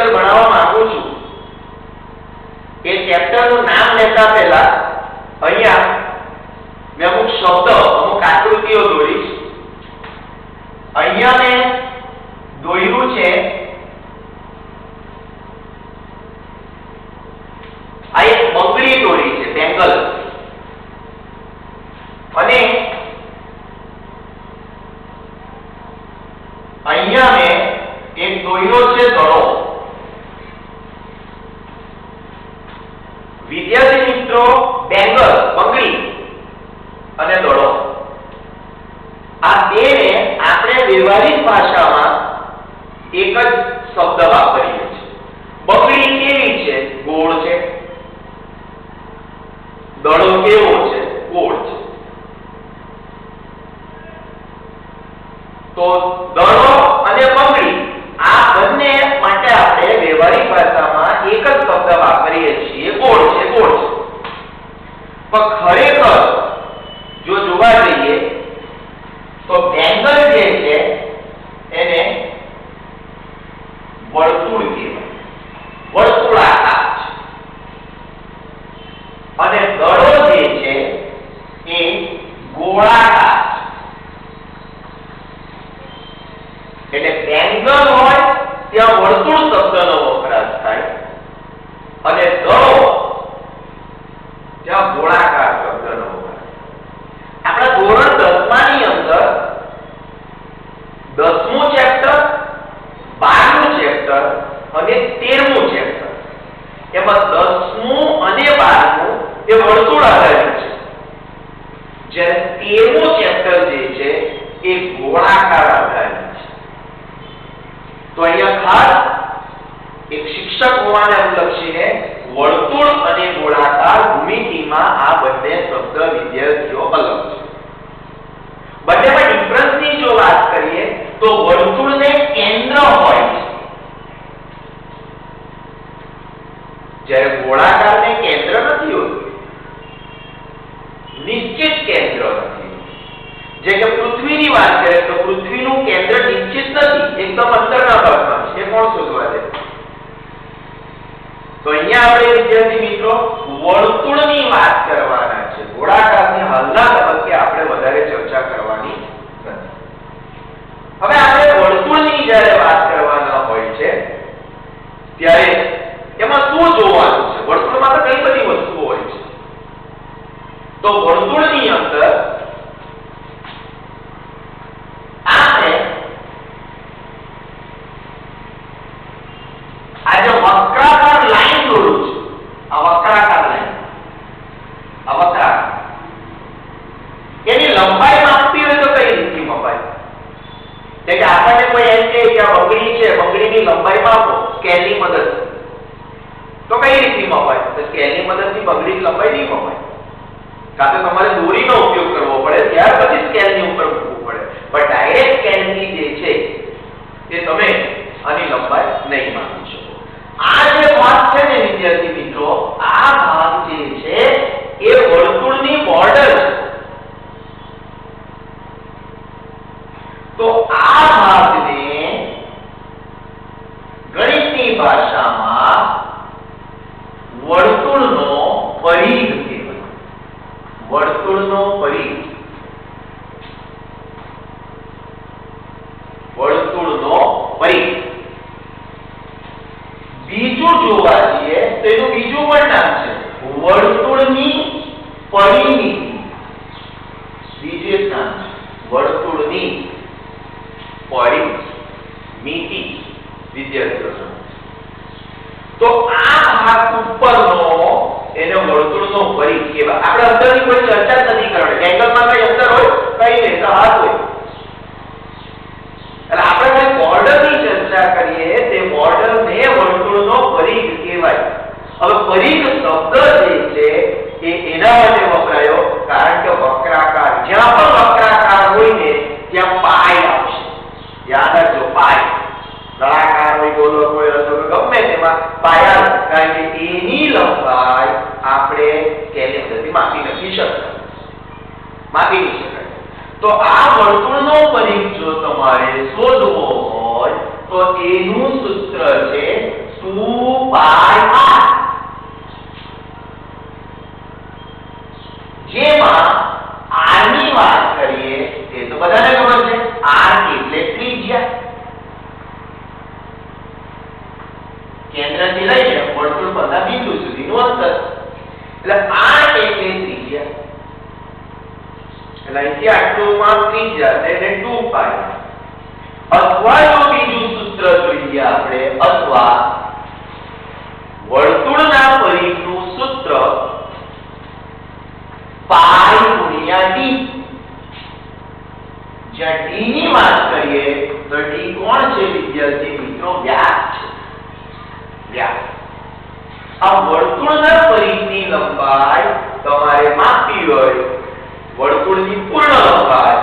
Chapter ભણાવવા માંગુ છું એ ચેપ્ટરનું નામ લેતા પહેલા અહીંયા મેં અમુક શબ્દ અમુક આકૃતિઓ દોરીશ. અહીંયા મેં દોર્યું છે આ એક બંગડી દોરી છે, બેંગલ. અને અહીંયા મેં એક દોર્યો છે દડો. વિદ્યાર્થી મિત્રો, બેંગલ, બંગડી અને દડો આ બેને આપણે વ્યવહારિક ભાષામાં એક જ શબ્દ વાપરીએ છીએ. બંગડી કેવી છે? ગોળ છે. દડો કેવો છે? ગોળ છે. તો દડો અને બંગડી આ બંને માટે આપણે વ્યવહારિક ભાષામાં એક જ શબ્દ વાપરીએ છીએ, ગોળ છે, ગોળ છે. પણ ખરેખર જો જોવા જઈએ તો બેંગલ જે છે એને વર્તુળ કહેવાય, વર્તુળાકાર છે. અને દડો જે છે એ ગોળાકાર છે. એટલે બેંગલ હોય ત્યાં વર્તુળ શબ્દનો વપરાશ થાય અને દડો ત્યાં ગોળાકાર શબ્દનો વપરાશ. આપણા ધોરણ 10 ની અંદર 10મું ચેપ્ટર, 12મું ચેપ્ટર અને 13મું ચેપ્ટર, એમાં 10મું અને 12મું એ વર્તુળ આધારિત છે, જ્યારે 13મું ચેપ્ટર જે છે એ ગોળાકાર આધારિત છે. તો અહીંયા ખાસ એક શિક્ષક હોવાને અનુલક્ષીને વર્તુળ અને ગોળાકાર ભૂમિતિમાં આ બંને શબ્દ વિદ્યાર્થીઓ અલગ છે. બંનેમાં ડિફરન્સની જો વાત કરીએ તો વર્તુળને કેન્દ્ર હોય છે, જ્યારે ગોળાકારને કેન્દ્ર નથી હોતું, નિશ્ચિત કેન્દ્ર નથી. જે કે પૃથ્વીની વાત કરીએ તો પૃથ્વીનું કેન્દ્ર નિશ્ચિત નથી, એકદમ અંતરના ભાગમાં છે. એ કોણ શોધવા દે? તો અહીંયા આપણે વિદ્યાર્થી મિત્રો વર્તુળની વાત કરવાના છે. ગોળાકારની હાલના તબક્કે આપણે વધારે ચર્ચા કરવાની નથી. હવે આપણે વર્તુળની જ્યારે વાત કરવાના હોય છે ત્યારે એમાં શું જોવાનું છે? વર્તુળમાં તો ઘણી બધી વસ્તુઓ હોય છે. તો વર્તુળની અંદર આપણે આ જે વક્રાકાર લાઈન દોરું છે, આ વક્રાકાર લાઈન, આ વક્રાકાર એની લંબાઈ માપવી હોય તો કઈ રીતે મપાય? કે આપણને કોઈ એમ કહે કે આ બંગડી છે, બંગડીની લંબાઈ માપો સ્કેલની મદદથી, તો કઈ રીતે મપાય? તો સ્કેલની મદદથી બંગડીની લંબાઈ નહીં મપાય. કાં તો તમારે દોરીનો ઉપયોગ કરવો પડે, ત્યાર પછી સ્કેલની ઉપર મૂકવું પડે. પણ ડાયરેક્ટ સ્કેલની જે છે તે તમે આની લંબાઈ નહીં માપી શકો. આ જે ભાગ છે ને વિદ્યાર્થી મિત્રો, આ ભાગ જે છે એ વર્તુળની બોર્ડર છે. તો આ ભાગને ગણિતની ભાષામાં વર્તુળનો પરિઘ કહેવાય. વર્તુળનો પરિઘ, વર્તુળનો પરિઘ. બીજું જોવા જઈએ તો એનું બીજું પણ નામ છે વર્તુળની પરિમિતિ. બીજું એક નામ છે વર્તુળની પરિમિતિ. વિદ્યાર્થીઓ, તો આ ભાગ ઉપરનો એને વર્તુળનો પરિઘ કહેવાય. આપણે અંદરની કોઈ ચર્ચા જ નથી કરવાની. એંગલમાં કઈ અંતર હોય? કઈ નહીં, તો હાથ હોય. એટલે આપણે કોઈ બોર્ડરની ચર્ચા કરીએ તે બોર્ડરને વર્તુળનો પરિઘ કહેવાય. હવે પરિઘ શબ્દ જે છે એ એના માટે વપરાયો કારણ કે વક્રાકાર, જ્યાં પણ વક્રાકાર હોય ને ત્યાં પાય આવશે. યાદ રાખજો, પાય. નળાકાર હોય, ગોળક હોય, રસોડો ગમે તેમાં પાયા, કારણ કે એની લંબાઈ આપણે સ્કેલની મદદથી માપી નથી શકતા, માપી નહીં શકાય. તો આ વર્તુળનો પરિઘ જો તમારે શોધવો હોય તો એનું સૂત્ર છે 2πr, જેમાં r ની વાત કરીએ એ તો બધાને ખબર છે, r એટલે ત્રિજ્યા, કેન્દ્રથી લઈને વર્તુળ પરના બિંદુ સુધીનું અંતર, એટલે r એટલે ત્રિજ્યા, એટલે અહીંથી આટલું માપ ત્રિજ્યા એટલે 2π, અથવા જો બીજું સૂત્ર જોઈએ આપણે, અથવા વર્તુળના પરિઘનું સૂત્ર પાઈ ગુણ્યા d, જ્યાં d ની વાત કરીએ તો d કોણ છે વિદ્યાર્થી મિત્રો? વ્યાસ છે, વ્યાસ. આ વર્તુળના પરિઘની લંબાઈ તમારે માપવી હોય, વર્તુળની પૂર્ણ લંબાઈ,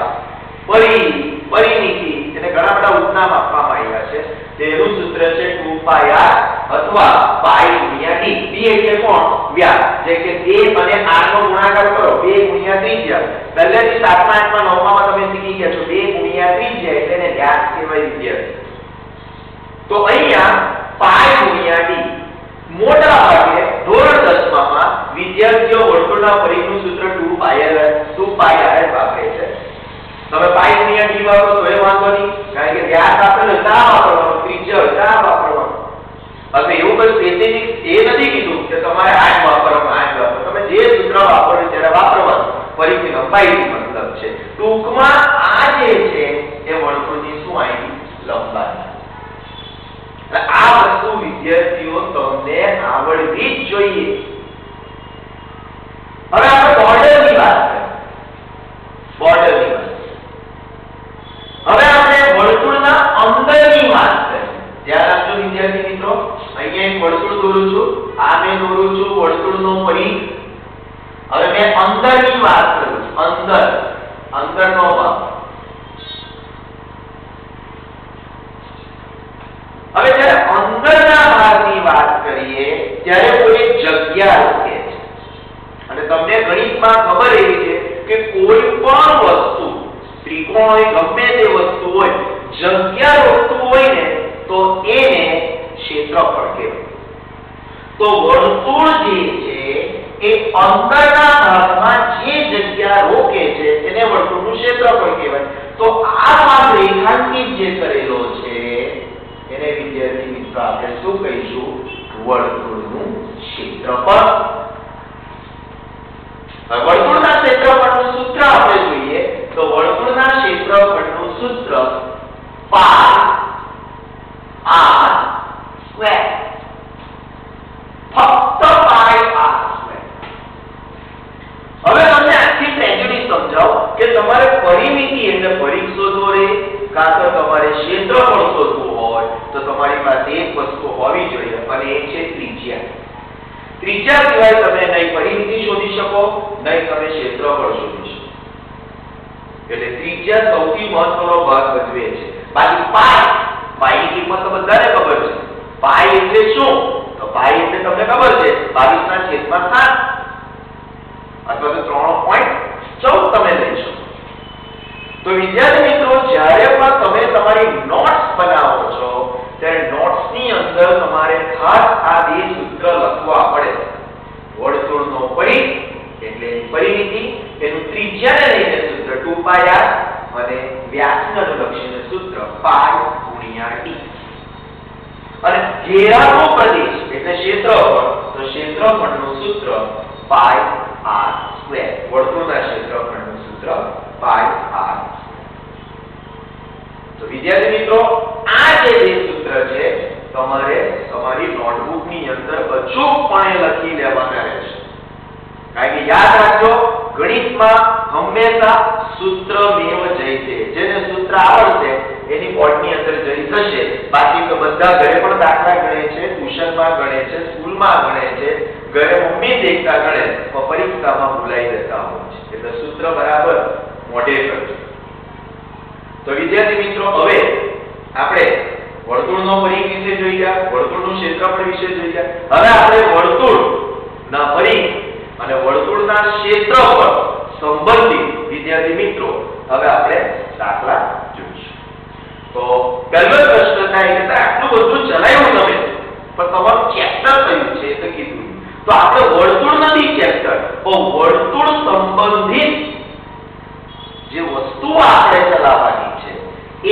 પરિમિતિ, એને ઘણા બધા ઉપનામ આપવામાં આવ્યા છે, તેનું સૂત્ર છે 2πr અથવા પાઈ ગુણ્યા d. d એટલે કોણ? વ્યાસ. જે કે 2 અને r નો ગુણાકાર કરો, 2 ગુણ્યા ત્રિજ્યા. પહેલેથી 7મા 8મા 9મા તમે શીખી ગયા છો, 2 ગુણ્યા ત્રિજ્યા એટલે એને વ્યાસ કહેવાય વિદ્યાર્થી. તો અહીંયા પાઈ ગુણ્યા d, મોટા ભાગે ધોરણ 10માં વિદ્યાર્થીઓ વર્તુળના પરિઘનું સૂત્ર 2πr વાપરે છે. તમે પાઈ ગુણ્યા d વાપરો તો એ વાંધો નહીં, કારણ કે વ્યાસ આપેલો ના વાપરવાનો, ત્રિજ્યા ના વાપરવાનો. હવે એવું કોઈ સ્પેસિફિક એ નથી કીધું કે તમારે 8 વાપરવાનું, તમે જે સૂત્ર વાપરો ત્યારે વાપરવાનું, પરિઘની લંબાઈથી મતલબ છે. ટૂંકમાં આ જે છે એ વર્તુળની શું આવી? લંબાઈ. આ વસ્તુ વિદ્યાર્થીઓ તમને આવડવી જ જોઈએ. હવે આપણે બોર્ડરની વાત કરીએ, બોર્ડરની વાત. હવે આપણે વર્તુળના અંદરની વાત કરીએ. ધ્યાન આપજો વિદ્યાર્થી મિત્રો, અહીંયા એક વર્તુળ દોરું છું, આ મેં દોરું છું વર્તુળનો પરિઘ. હવે મેં અંદરની વાત કરું છું, અંદરનો ભાગ. હવે જ્યારે અંદરના ભાગની વાત કરીએ ત્યારે કોઈ જગ્યા રોકે છે, અને તમને ગણિતમાં ખબર એવી છે કે કોઈ પણ વસ્તુ, ત્રિકોણ હોય, ગમે તે વસ્તુ હોય, જગ્યા રોકતું હોય ને તો એને ક્ષેત્રફળ કહેવાય. તો વર્તુળ જે છે એ અંદરના ભાગમાં જે જગ્યા રોકે છે એને વર્તુળનું ક્ષેત્રફળ કહેવાય. તો આ ભાગ રેખાંકિત જે કરેલો છે એને વિદ્યાર્થી મિત્રો આપણે શું કહીશું? વર્તુળનું ક્ષેત્રફળ. વર્તુળના ક્ષેત્રફળનું સૂત્ર આપણે જોઈએ તો વર્તુળના ક્ષેત્રફળનું સૂત્ર પાઈ r સ્ક્વેર, ફક્ત પાઈ r સ્ક્વેર. હવે તમને આખી ટ્રેજેડી સમજાવો કે તમારે પરિમિતિ એટલે પરિઘ શોધવો રે, કાં તો તમારે ક્ષેત્રફળ શોધવું હોય તો તમારી પાસે એક વસ્તુ હોવી જોઈએ, અને એ છે ત્રિજ્યા. ત્રિજ્યા સિવાય તમે નહીં પરિમિતિ શોધી શકો, નહીં તમે ક્ષેત્રફળ શોધી શકો. એટલે ત્રિજ્યા સૌથી મહત્વનો ભાગ ભજવે છે. બાકી પાઈની કિંમત તો બધાને ખબર છે. પાઈ એટલે શું? તો પાઈ એટલે તમને ખબર છે 22/7 અથવા તો 3.14 તમે લઈ શકો. તો વિદ્યાર્થી મિત્રો, જ્યારે પણ તમે તમારી નોટ્સ બનાવો છો ત્યારે નોટ્સની અંદર તમારે ખાસ આ બે સૂત્ર લખવા પડે. વર્તુળનો પરિઘ એટલે પરિમિતિ, એનું ત્રિજ્યાને લઈને સૂત્ર 2πr અને વ્યાસને અનુલક્ષીને સૂત્ર પાઈ ગુણ્યા d. અને ઘેરાનો પ્રદેશ એટલે ક્ષેત્રફળ, તો ક્ષેત્રફળનું સૂત્ર પાઈ r સ્ક્વેર. વર્તુળના ક્ષેત્રફળનું સૂત્ર પાઈ r. તો વિદ્યાર્થી મિત્રો, આ જે બે સૂત્ર છે તમારે તમારી નોટબુકની અંદર અચૂકપણે લખી લેવાના રહેશે. કારણ કે યાદ રાખજો, ગણિતમાં હંમેશા સૂત્રમેવ જયતે. જેને સૂત્ર આવડશે એની બોર્ડની અંદર જઈ થશે. બાકી તો બધા ઘરે પણ દાખલા ગણે છે, ટ્યુશનમાં ગણે છે, સ્કૂલમાં ગણે છે, ઘરે મમ્મી દેખતા ગણે, પણ પરીક્ષામાં ભૂલાઈ જતા હોય છે. એટલે સૂત્ર બરાબર મોઢે કરજો. તો વિદ્યાર્થી મિત્રો, હવે આપણે વર્તુળનો પરિઘ વિશે જોઈ ગયા, વર્તુળનું ક્ષેત્રફળ વિશે જોઈ ગયા. હવે આપણે વર્તુળના પરિઘ અને વર્તુળના ક્ષેત્રફળ સંબંધિત વિદ્યાર્થી મિત્રો હવે આપણે દાખલા જોઈશું. તો પહેલો પ્રશ્ન થાય કે આટલું બધું ચલાવ્યું તમે, પણ તમારું ચેપ્ટર કયું છે તો કીધું. તો આપણે વર્તુળ નથી ચેપ્ટર, પણ વર્તુળ સંબંધિત જે વસ્તુ આપણે ચલાવવાની છે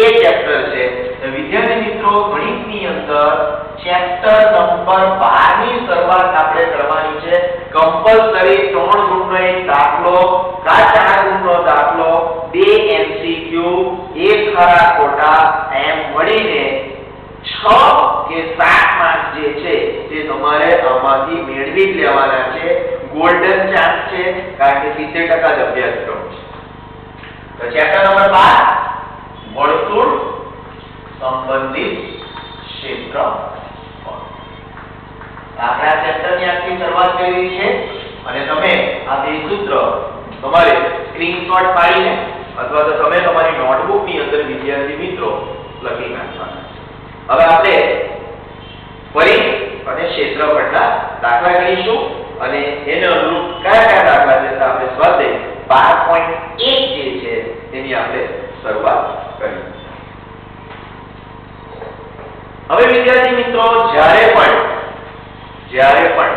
એ ચેપ્ટર છે. વિદ્યાર્થી મિત્રો, ગણિતની અંદર ચેપ્ટર નંબર 12 ની શરૂઆત આપણે કરવાની છે. કમ્પલસરી 3 ગુણનો એક દાખલો, કા 4 ગુણનો દાખલો, 2 MCQ, 1 ખરા ખોટા, એમ મળીને 6 કે 7 માર્ક્સ જે છે તે તમારે આમાંથી મેળવી જ લેવાના છે. ગોલ્ડન ચાન્સ છે, કારણ કે 70% જ અભ્યાસક્રમ છે. તો ચેપ્ટર નંબર 12 વર્તુળ સંબંધિત ક્ષેત્રફળ. આપણે આ ચેપ્ટરની આખી શરૂઆત કરી છે અને તમે આ બે સૂત્ર તમારે સ્ક્રીનશોટ પાડીને અથવા તો તમે તમારી નોટબુકની અંદર વિદ્યાર્થી મિત્રો લખી નાખવાના છે. હવે આપણે પરિઘ અને ક્ષેત્રફળના દાખલા કરીશું અને એને અનુરૂપ કયા કયા દાખલા છે આપણે સ્વાધ્યાય 12.1 જે છે તેની આપણે શરૂઆત કરી. હવે વિદ્યાર્થી મિત્રો, જ્યારે પણ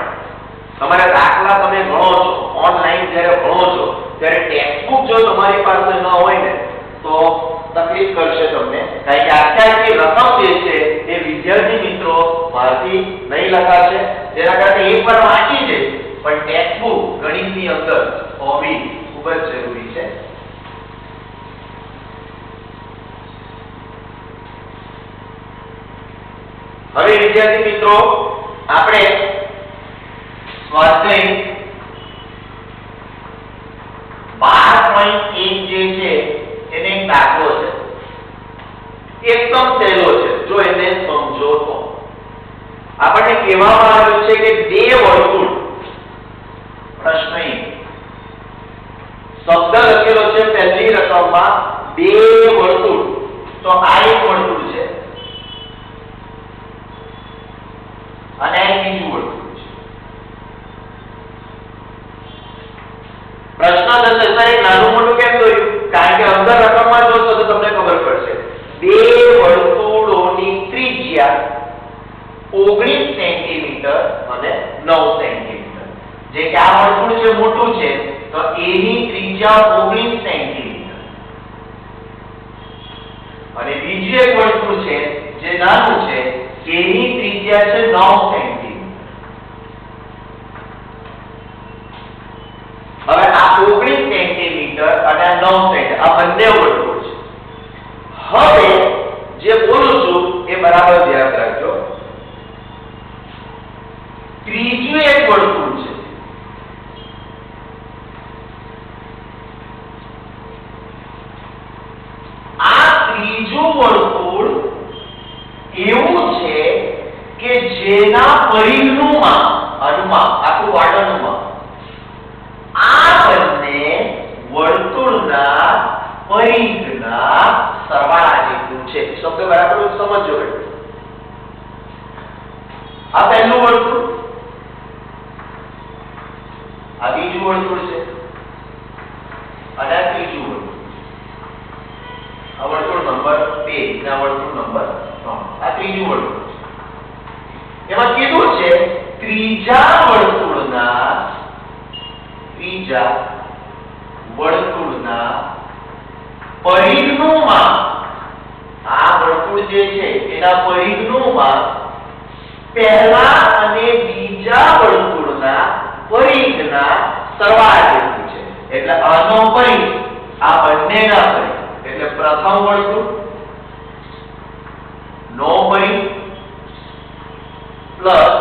તમારા દાખલા તમે ગણો છો, ઓનલાઈન જ્યારે ભણો છો, ત્યારે ટેક્સ્ટબુક જો તમારી પાસે ન હોય ને તો તકલીફ કરશે તમને, કારણ કે આખી રકમ જે છે એ વિદ્યાર્થી મિત્રો મારથી નહીં લખાશે. તેના કારણે એકવાર વાંચી છે, પણ ટેક્સ્ટબુક ગણિતની અંદર હોવી ખૂબ જ જરૂરી છે. હવે વિદ્યાર્થી મિત્રો, આપણે સ્વાધ્યાય 12.1 જે છે એને એક દાખલો છે, એકદમ સહેલો છે. જો એને સમજો તો આપણને કહેવામાં આવ્યું છે કે બે વર્તુળ, પ્રશ્ન શબ્દ લખેલો છે પહેલી રકમમાં બે વર્તુળ, તો આ એક વર્તુળ છે અને આ બીજું વર્તુળ છે. પ્રશ્ન થશે સર એક નાનું મોટું કેમ દોર્યું? કારણ કે અંદર રકમમાં જોશો તો તમને ખબર પડશે. બે વર્તુળોની ત્રિજ્યા 19 સેન્ટીમીટર અને 9 સેન્ટીમીટર. જે કે આ વર્તુળ છે મોટું છે તો એની ત્રિજ્યા 19 સેન્ટીમીટર અને બીજું એક વર્તુળ છે જે નાનું છે, એની ત્રિજ્યા છે 9 સેન્ટીમીટર. હવે આ 19 સેન્ટીમીટર અને 9 સેન્ટીમીટર આ બંને વર્તુળ છે. હવે જે બોલું છું એ બરાબર ધ્યાન રાખજો. ત્રીજું એક વર્તુળ છે, આ ત્રીજું વર્તુળ એવું છે કે જેના પરિઘનું માપ અનુમાન આખું વાડનું માપ આ બંને વર્તુળના પરિઘના સરવાળા જેટલું છે. શબ્દ બરાબર સમજજો. આ પહેલું વર્તુળ, આ બીજું વર્તુળ છે અને આ ત્રીજું વર્તુળ. આ વર્તુળ નંબર 2 અને આ વર્તુળ નંબર 3. આ ત્રીજું વર્તુળ છે. એમાં કીધું છે ત્રીજા વર્તુળના પરિઘનું માપ, આ વર્તુળ જે છે એના પરિઘનું માપ પહેલા અને બીજા વર્તુળના પરિઘના સરવાળા જેટલું છે. એટલે આનો પરિઘ આ બંનેના પરિઘ, એટલે પ્રથમ વર્તુળ નો પરિઘ પ્લસ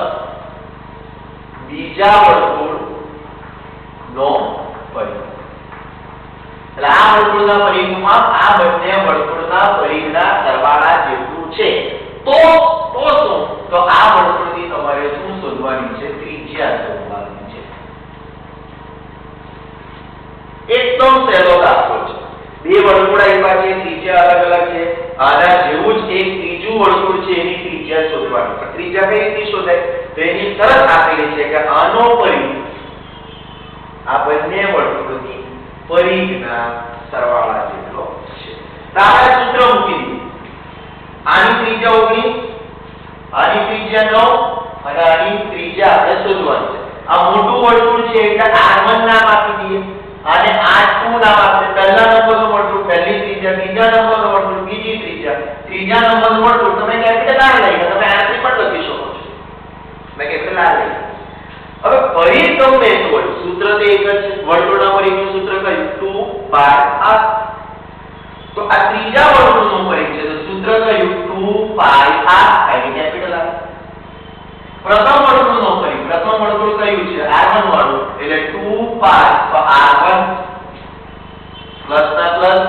બીજા વર્તુળ નો પરિઘ. એટલે આ વર્તુળના પરિઘનું માપ આ બંને વર્તુળના પરિઘના સરવાળા જેટલું છે. તો શું? તો આ વર્તુળની તમારે શું શોધવાની છે? ત્રિજ્યા શોધવાની છે. એકદમ સહેલો દાખલો છે. બે વર્તુળ આપ્યા છે, ત્રિજ્યા અલગ અલગ છે. આના જેવું જ એક ત્રીજું વર્તુળ છે, એની ત્રિજ્યા શોધવાની. પણ ત્રિજ્યા કઈ રીતે શોધાય? તો એની શરત આપેલી છે કે આનો પરિઘ આ બંને વર્તુળની પરિઘના સરવાળા જેટલો છે. તો આપણે સૂત્ર મૂકી દીધું. આની ત્રિજ્યા 19, આની ત્રિજ્યા 9 અને આની ત્રિજ્યા આપણે શોધવાની છે. આ મોટું વર્તુળ છે એટલે r1 નામ આપી દઈએ અને r2 નામ આપણે પહેલા નંબરનું વર્તુળ પહેલી ત્રિજ્યા, બીજા નંબરનું વર્તુળ બીજી ત્રિજ્યા, ત્રીજા નંબરનું વર્તુળ તમે કેપિટલ R લઈને તમે r3 પણ લખી શકો છો. મેં કેપિટલ R લઈ. હવે ફરી તમને તો સૂત્ર તો એક જ છે. વર્તુળના પરિઘનું સૂત્ર કયું? 2πr. તો આ ત્રીજા વર્તુળનું પરિઘ છે તો સૂત્ર કયું? 2πr આઈ કેપિટલ R. પ્રથમ વર્તુળનો પરિઘ, પ્રથમ વર્તુળ કયું છે? r1 વાળું એટલે 2π તો r1 પ્લસ ના પ્લસ.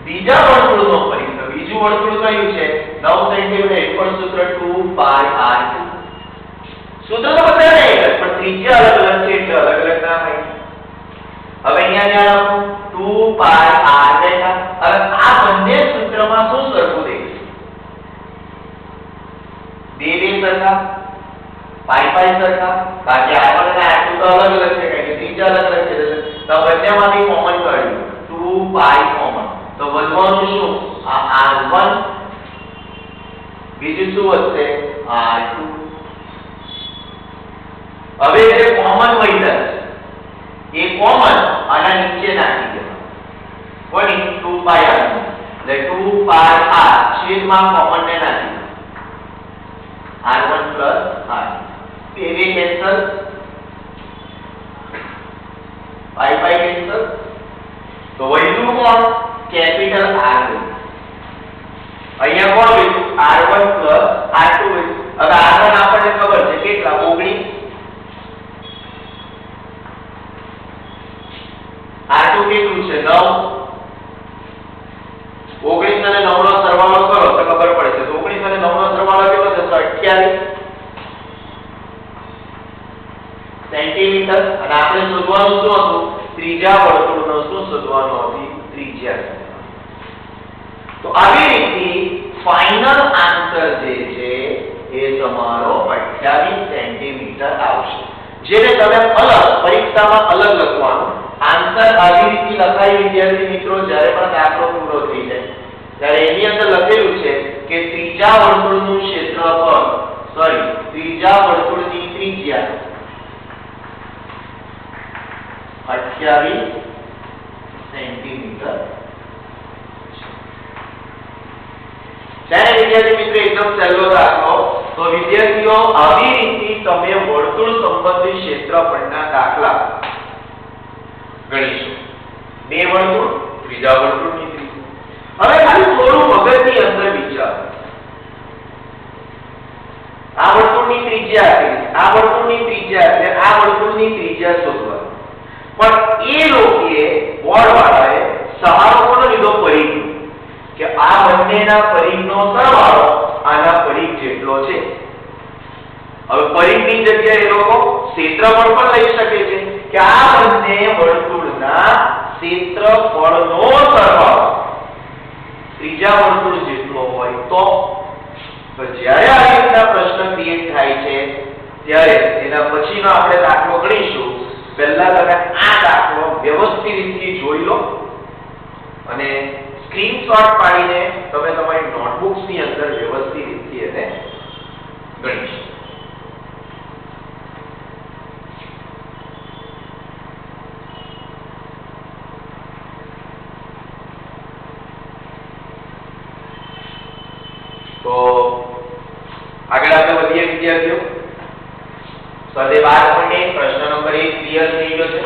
બીજા વર્તુળનો પરિઘ, તો બીજું વર્તુળ કયું છે? 9 સેન્ટીમીટર પણ સૂત્ર 2πr2. સૂત્ર તો બધા એક જ પણ ત્રિજ્યા અલગ અલગ છે એટલે અલગ અલગ નામ આપ્યું. હવે અહીંયા લખો 2πr દેખા. હવે આ બંને સૂત્રમાં શું સરખું દેખાય? બે સરખા, પાઈ સરખા, બાકી r1 અને r2 તો અલગ અલગ છે કારણ કે ત્રિજ્યા અલગ અલગ છે તો બંનેમાંથી કોમન કાઢ્યું 2π કોમન તો વધવાનું શું? આ r1 બીજું શું વધશે? r2. હવે જે કોમન વધ્યા છે એ કોમન આના નીચે નાખી દેવાનું. કોની? 2πr એટલે 2πr છેદમાં કોમન ને નાખી r1 plus r. બે કેન્સલ, પાઈ કેન્સલ તો વધ્યું કોણ? Capital R. અહીંયા કોણ વધ્યું? r1 plus r2 વધ્યું. હવે r1 આપણને ખબર છે કેટલા? 19. r2 કેટલું છે? 9. 19 અને 9 નો સરવાળો કરો તો ખબર પડશે. તો 19 અને 9 નો સરવાળો કેટલો થશે? 28 સેન્ટીમીટર. અને આપણે શોધવાનું શું હતું? ત્રીજા વર્તુળનો શું શોધવાનું હતું? ત્રિજ્યા. તો આવી રીતે ફાઇનલ આન્સર જે છે એ તમારો 28 સેન્ટીમીટર આવશે. જેને તમે અલગ પરીક્ષામાં અલગ લખવાનું. આન્સર આવી રીતે લખાય વિદ્યાર્થી મિત્રો જ્યારે પણ દાખલો પૂરો થઈ જાય ત્યારે એની અંદર લખેલું છે કે ત્રીજા વર્તુળનું ક્ષેત્રફળ ત્રીજા વર્તુળની ત્રિજ્યા 28 સેન્ટીમીટર. ત્યારે વિદ્યાર્થી મિત્રો એકદમ સહેલો દાખલો. તો વિદ્યાર્થીઓ આવી રીતે તમે વર્તુળ સંબંધિત ક્ષેત્રફળના દાખલા ગણીશું. બે વર્તુળ, ત્રીજા વર્તુળની ત્રિજ્યા. હવે ખાલી થોડું મગજની અંદર વિચારો. આ વર્તુળની ત્રિજ્યા આપેલી, આ વર્તુળની ત્રિજ્યા એટલે આ વર્તુળની ત્રિજ્યા શોધવાની. પણ એ લોકોએ બોર્ડ વાળાએ સહારો કોનો લીધો? પરિઘ. કે આ બંનેના પરિઘનો સરવાળો આના પરિઘ જેટલો છે. હવે પરિઘની જગ્યાએ એ લોકો ક્ષેત્રફળ પણ લઈ શકે છે કે આ બંને વર્તુળના ક્ષેત્રફળનો સરવાળો ત્રીજા વર્તુળ જેટલો હોય તો જ્યારે આ રીતના પ્રશ્ન ક્રિએટ થાય છે ત્યારે એના પછીનો આપણે દાખલો ગણીશું. પહેલા તમે આ દાખલો વ્યવસ્થિત રીતે જોઈ લો અને સ્ક્રીનશોટ પાડીને તમે તમારી નોટબુક્સ ની અંદર વ્યવસ્થિત રીતે એને ગણીશું. તો આગળ આપણે વધીએ વિદ્યાર્થીઓ. સ્વાધ્યાય 12.1 પ્રશ્ન નંબર 1 ક્લિયર થઈ ગયો છે.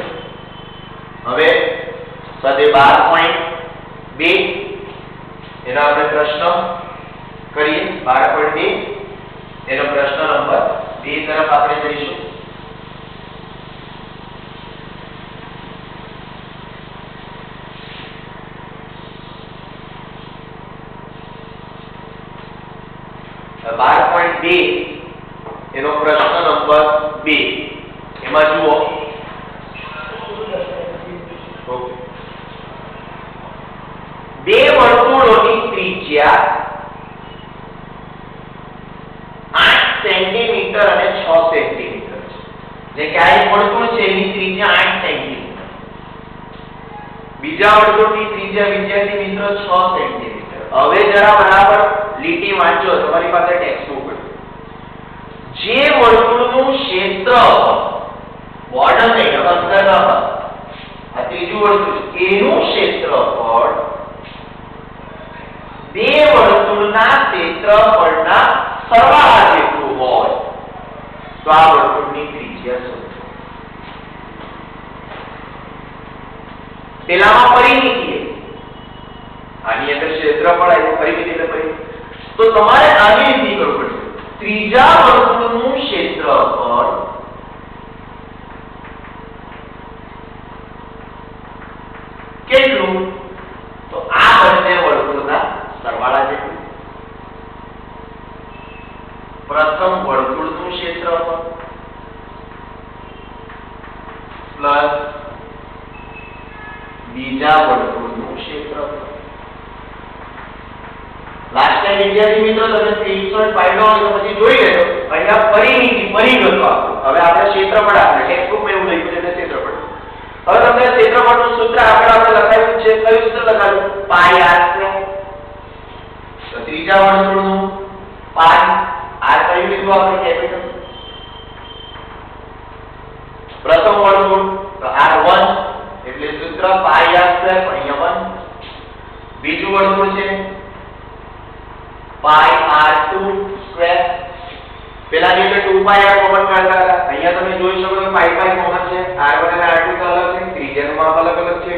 હવે સ્વાધ્યાય 12.2 એનો આપણે પ્રશ્ન કરીએ. 12.2 એનો પ્રશ્ન નંબર 2 તરફ આપણે જઈશું. એનો પ્રશ્ન નંબર 2 એમાં જુઓ. બે વર્તુળોની ત્રિજ્યા 8 સેન્ટીમીટર અને 6 સેન્ટીમીટર છે. જે કે આ વર્તુળ છે એની ત્રિજ્યા 8 સેન્ટીમીટર. બીજા વર્તુળની ત્રિજ્યા વિદ્યાર્થી મિત્રો 6 સેન્ટીમીટર. હવે જરા બરાબર લીટી વાંચો. તમારી પાસે ટેક્સ્ટ બુક જે વર્તુળનું ક્ષેત્રફળ બોર્ડર નહીં અંદર ન આ ત્રીજું વર્તુળ એનું ક્ષેત્રફળ બે વર્તુળના ક્ષેત્રફળના સરવાળા જેટલું હોય તો આ વર્તુળની ત્રિજ્યા શોધો. પેલામાં પરિમિતિ આની અંદર ક્ષેત્રફળ આવ્યું પરિમિતિ એટલે પરિમિતિ તો તમારે આવી રીતે કરવું પડશે. ત્રીજા વર્તુળનું ક્ષેત્રફળ કેટલું તો આ બંને વર્તુળના સરવાળા જેટલું. પ્રથમ વર્તુળનું ક્ષેત્રફળ પ્લસ બીજા વર્તુળનું ક્ષેત્રફળ. લાસ્ટ ટાઈમ વિદ્યાર્થી મિત્રો તમે સ્ક્રીનશોટ પાડ્યો હોય તો પછી જોઈ લેજો. અહીંયા પરિમિતિ પરિગતો આપો. હવે આપણે ક્ષેત્રફળ આપણે ટેક્સ્ટબુકમાં એવું લખ્યું છે એટલે ક્ષેત્રફળ. હવે તમને ક્ષેત્રફળનું સૂત્ર આપણે લખાયું છે. કયું સૂત્ર લખાયું? પાઈ r સ્ક્વેર. તો ત્રીજા વર્તુળનું પાઈ r કયું લીધું આપણે કેપિટલ. પ્રથમ વર્તુળ તો r1 એટલે સૂત્ર પાઈ r સ્ક્વેર અહીંયા 1. બીજું વર્તુળ છે પાઈ r2 સ્ક્વેર. પેલા જે 2 પાઈ r કોમન કાઢતા હતા અહીંયા તમે જોઈ શકો છો પાઈ પાઈ કોમન છે. r1 અને r2 તો અલગ છે, ત્રિજ્યાનું માપ અલગ અલગ છે.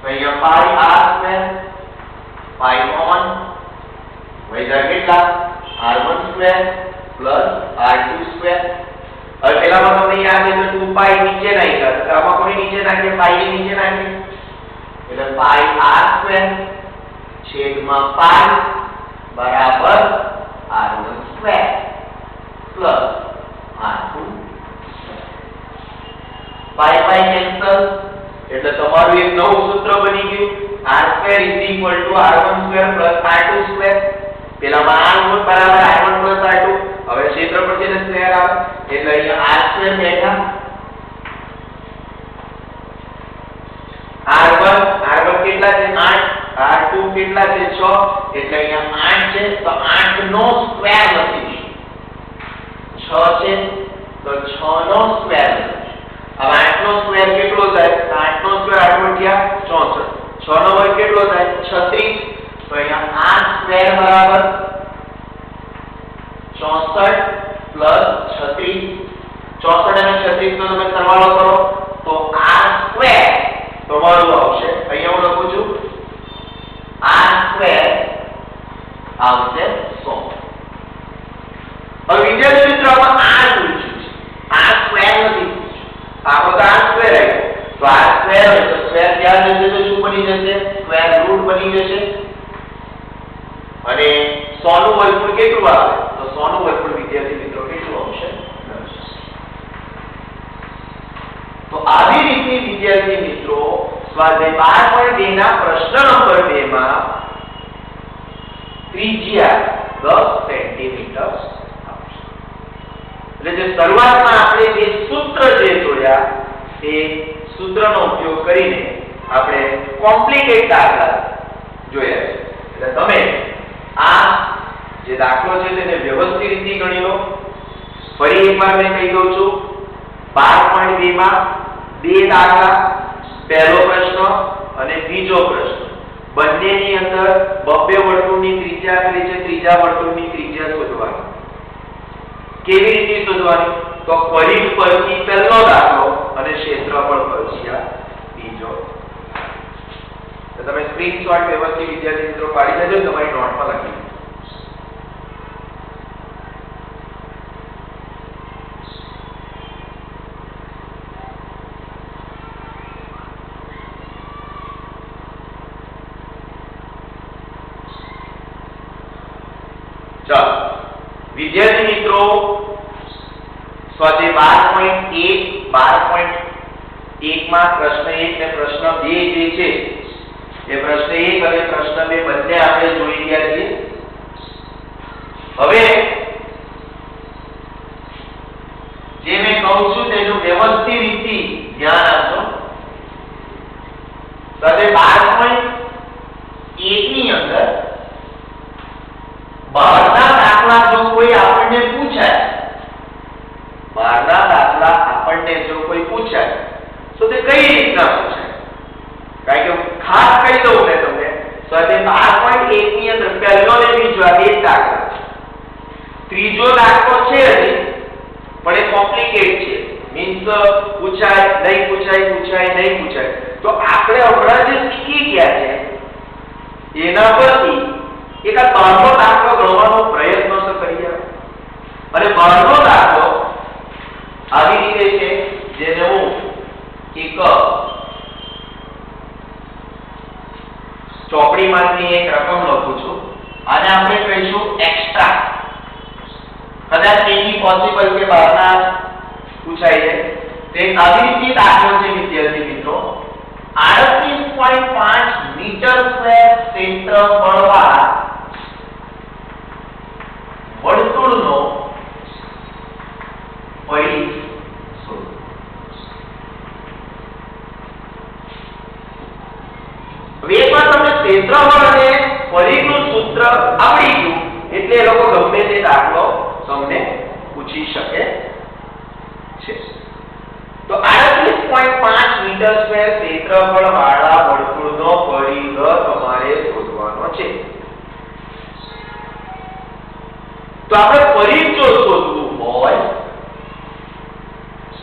અહીંયા પાઈ r સ્ક્વેર પાઈ કોમન વૈધા કેટલા r1 square plus r2 square. હવે પેલામાં તમને યાદ છે તો 2 પાઈ નીચે નાખ્યા તો આમાં કોઈ નીચે નાખીએ પાઈ ની નીચે નાખીએ એટલે પાઈ r સ્ક્વેર છેદમાં પાઈ બરાબર r1 સ્ક્વેર પ્લસ r2 પાઈ પાઈ કેન્સલ એટલે તમારું એક નવું સૂત્ર બની ગયું r square r1 square plus r2 square. પેલામાં r1 બરાબર r1 પ્લસ r2. હવે ક્ષેત્રફળ છે સ્ક્વેર આવે એટલે અહીંયા r સ્ક્વેર બેઠા r1 કેટલા છે 8 r2 કેટલા છે 6 એટલે અહીંયા 8 છે તો 8 નો સ્ક્વેર લખીશું. 6 છે તો 6 નો સ્ક્વેર લખીશું. હવે 8 નો સ્ક્વેર કેટલો થાય? 8 નો સ્ક્વેર 8 વટિયા 64. 6 નો વર્ગ કેટલો થાય? 36. તો અહીંયા 8 સ્ક્વેર બરાબર 64 પ્લસ 36. 64 અને 36 નો તમે સરવાળો કરો તો r સ્ક્વેર તમારું આવશે અહીંયા હું લખું છું r સ્ક્વેર આવશે 100. હવે વિદ્યાર્થી મિત્રો આમાં r પૂછ્યું છે r સ્ક્વેર નથી પૂછ્યું. આપણે તો r સ્ક્વેર આવ્યો તો r સ્ક્વેર હોય તો સ્ક્વેર ત્યાં જશે તો શું બની જશે? સ્ક્વેર રૂટ બની જશે. અને 100 નું વર્ગમૂળ કેટલું આવે? તો 100 નું વર્ગમૂળ વિદ્યાર્થી મિત્રો કેટલું આવશે? 10. તો આવી રીતે વિદ્યાર્થી મિત્રો સ્વાધ્યાય 12.2 ના પ્રશ્ન નંબર 2 માં ત્રિજ્યા 10 સેન્ટીમીટર આવશે. એટલે જે શરૂઆતમાં આપણે જે સૂત્ર જે જોયા તે સૂત્રનો ઉપયોગ કરીને આપણે કોમ્પ્લિકેટ દાખલા જોયા છે. એટલે તમે આ જે દાખલો છે તેને વ્યવસ્થિત રીતે ગણી લો. ફરી એકવાર મેં કહી દઉં છું 12.2 માં બે દાખલા, પહેલો પ્રશ્ન અને બીજો પ્રશ્ન બંનેની અંદર બબ્બે વર્તુળની ત્રિજ્યા આપેલી છે. ત્રીજા વર્તુળની ત્રિજ્યા શોધવાની. કેવી રીતે શોધવાની? તો પરિઘ પરથી પહેલો દાખલો અને ક્ષેત્રફળ પરથી આ બીજો. તો તમે સ્ક્રીનશોટ વ્યવસ્થિત વિદ્યાર્થી મિત્રો પાડી લેજો, તમારી નોટમાં લખી. ચાલો વિદ્યાર્થી મિત્રો સ્વાધ્યાય 12.1 માં પ્રશ્ન 1 અને પ્રશ્ન 2 જે છે એ પ્રશ્ન 1 અને પ્રશ્ન 2 બંને આપણે જોઈ ગયા છીએ. હવે જે મેં કહું છું તેનું વ્યવસ્થિત રીતે ધ્યાન આપજો. સ્વાધ્યાય 12.1 ની અંદર બહારના દાખલા જો કોઈ આપણને પૂછે કઈ રીતના પૂછાય? કારણ કે ખાસ કહી દઉં ને તમને, સ્વાધ્યાય 12.1 ની અંદર પહેલો ને બીજો આ બે દાખલા છે. ત્રીજો દાખલો છે હજી, પણ એ કોમ્પ્લિકેટ છે. મીન્સ પૂછાય નહીં પૂછાય, પૂછાય નહીં પૂછાય. તો આપણે હમણાં જે શીખી ગયા છે એના પરથી એક આ બહારનો દાખલો ગણવાનો પ્રયત્ન કરીએ. અને બહારનો દાખલો આવી રીતે છે, જેને હું એક ચોપડીમાંથી એક રકમ લખું છું અને આપણે કહીશું એક્સ્ટ્રા. કદાચ એની પોસિબલ કે બહારના પૂછાય છે. તે આવી રીતે દાખલો છે વિદ્યાર્થી મિત્રો, 38.5 મીટર સ્ક્વેર ક્ષેત્રફળવાળા વર્તુળનો પરિઘ શોધો. એકવાર તમને ક્ષેત્રફળ અને પરિઘનું સૂત્ર આવડી ગયું એટલે એ લોકો ગમે તે દાખલો તમને પૂછી શકે છે. તો 38.5 મીટર સ્ક્વેર ક્ષેત્રફળ વાળા વર્તુળનો પરિઘ તમારે શોધવાનો છે. તો આપણે પરિઘ જો શોધવું હોય,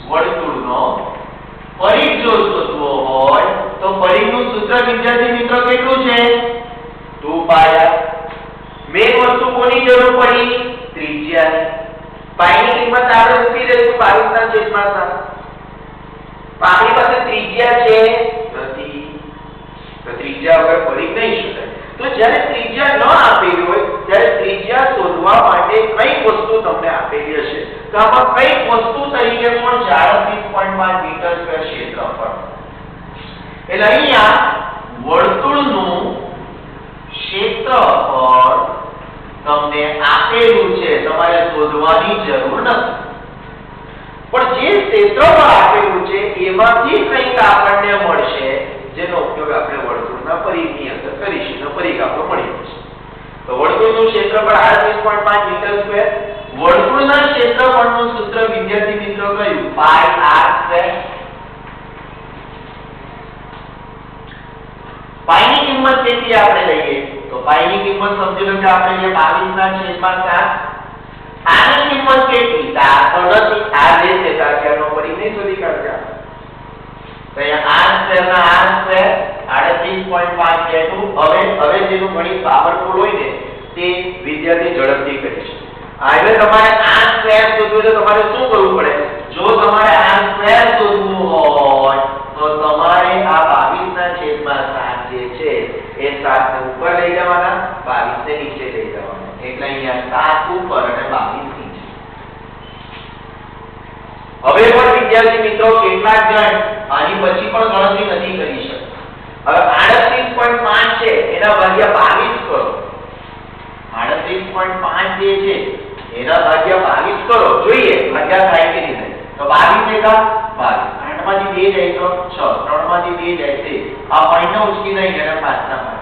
વર્તુળનો પરિઘ જો શોધવો હોય તો પરિઘનું સૂત્ર વિદ્યાર્થી મિત્રો કેટલું છે? 2πr. મેં વસ્તુ કોની જરૂર પડી? ત્રિજ્યા. પાઈની કિંમત આપણે મૂકી દઈશું 22/7. આપણી પાસે ત્રિજ્યા છે નથી, તો ત્રિજ્યા વગર પરિઘ નહીં શોધાય. તો જ્યારે ત્રિજ્યા ન આપેલી હોય ત્યારે ત્રિજ્યા શોધવા માટે કઈ વસ્તુ તમને આપેલી હશે? તો આમાં કઈ વસ્તુ તરીકે પણ 38.5 મીટર સ્ક્વેર ક્ષેત્રફળ. એટલે અહીંયા વર્તુળનું ક્ષેત્રફળ તમને આપેલું છે, તમારે શોધવાની જરૂર નથી. પણ જે ક્ષેત્રફળ આપેલું છે એમાંથી કંઈક આપણને મળશે જેનો ઉપયોગ આપણે વર્તુળના પરિઘની અંદર કરીશું. પરિઘ આપણો મળી જશે. તો વર્તુળનું ક્ષેત્રફળ 38.5 મીટર સ્ક્વેર. વર્તુળના ક્ષેત્રફળનું સૂત્ર વિદ્યાર્થી મિત્રો કયું? પાઈ r સ્ક્વેર. પાઈની કિંમત કેટલી આપણે લઈએ? તો પાઈની કિંમત સમજી લો કે આપણે લઈએ 22/7. આની કિંમત કેટલી? આ તો નથી, આ જે છે તારનો પરિઘ નહીં શોધી કાઢ્યા. તો અહીંયા r સ્ક્વેર ના r સ્ક્વેર 38.5 જેટલું. હવે જેનું ગણિત પાવરફુલ હોય ને તે વિદ્યાર્થી ઝડપથી કરી શકે. હવે તમારે r સ્ક્વેર શોધવું તો તમારે શું કરવું પડે? જો તમારે r સ્ક્વેર શોધવું હોય તો તમારે આ 22/7 જે છે એ 7 ને ઉપર લઈ જવાના, 22 ને નીચે લઈ જવાના. એટલે અહીંયા 7 ઉપર અને 22 નીચે. હવે પણ વિદ્યાર્થી મિત્રો કેટલાક જણ આની પછી પણ ગણતરી નથી કરી શકતા. હવે 38.5 છે એના ભાગ્યા 22 કરો. 38.5 જે છે એના ભાગ્યા 22 કરો. જોઈએ ભાગ્યા થાય કે નહીં. તો 22 એકા 22. 8 માંથી 2 જાય તો 6, 3 માંથી 2 જાય છે. આ પોઈન્ટ નો ઉચકી નહીં અને 5 ના 5.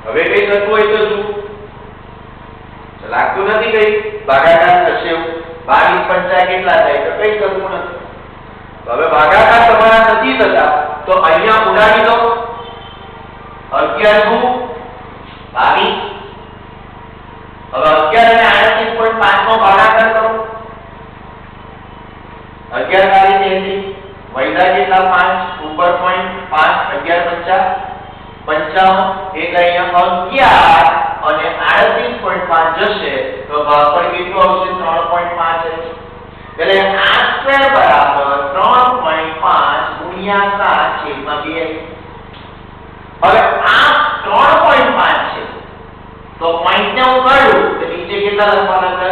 હવે કઈ થતું હોય તો શું? લાગતું નથી કઈ ભાગાકાર થશે. 22 પંચા કેટલા થાય? તો કઈ થતું નથી. તો હવે ભાગાકાર તમારા નથી થતા તો અહીંયા ઉડાડી દો. 11 નું 22. હવે 11 અને 38.5 નો ભાગાકાર કરો. 11 તારી 80 વૈધા કેટલા 5 ઉપર પોઈન્ટ 5 11 પંચા 55 એટલે અહીંયા 11 અને 38.5 જશે તો ભાગફળ કેટલું આવશે? 3.5 છે. એટલે r સ્ક્વેર બરાબર 3.5 ગુણ્યા 7 છેદમાં 2. હવે આ 3.5 છે તો પોઈન્ટ ને હું કાઢું તો નીચે કેટલા લખવાના છે?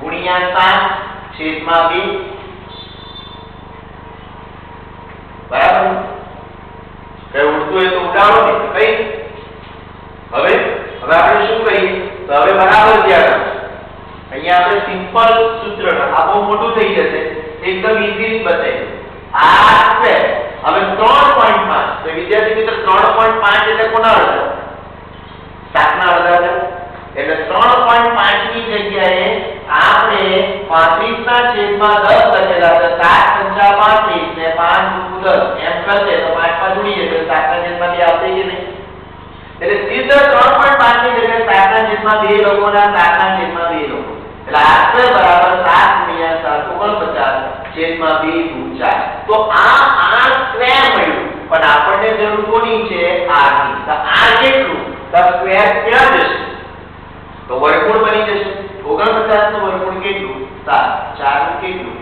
ગુણ્યા 7 છેદમાં 2. બરાબર? કઈ ઉડતું એ તો ઉડાડો ને કઈ. હવે આપણે શું કરીએ? તો હવે બરાબર ધ્યાન આપો. અહીંયા આપણે સિમ્પલ સૂત્ર, આ બહુ મોટું થઈ જશે, એકદમ ઈઝી બતાવી. r સ્ક્વેર હવે 3.5. તો વિદ્યાર્થી મિત્રો 3.5 એટલે કોના અડધા? 7 ના અડધા છે. એટલે 3.5 ની જગ્યાએ આપણે 35 ના છેદમાં 10 લખેલા છે 7 × 35 ને 5 × 10 એમ કરશે તો 5 માં જોડી એટલે 7 ના છેદમાં 2 આવશે કે નહીં એટલે સીધા 3.5 ની જગ્યાએ 7 ના છેદમાં 2 લખોના 7 ના છેદમાં 2 લખો એટલે r² બરાબર 7 × 7 49 છેદમાં 2 × 4 તો આ r² મળ્યું પણ આપણને જરૂર કોની છે r ની તો r કેટલું તો સ્ક્વેર ક્યાં જશે તો વર્ગમૂળ બની જશે 49 નું વર્ગમૂળ કેટલું 7 4 નું કેટલું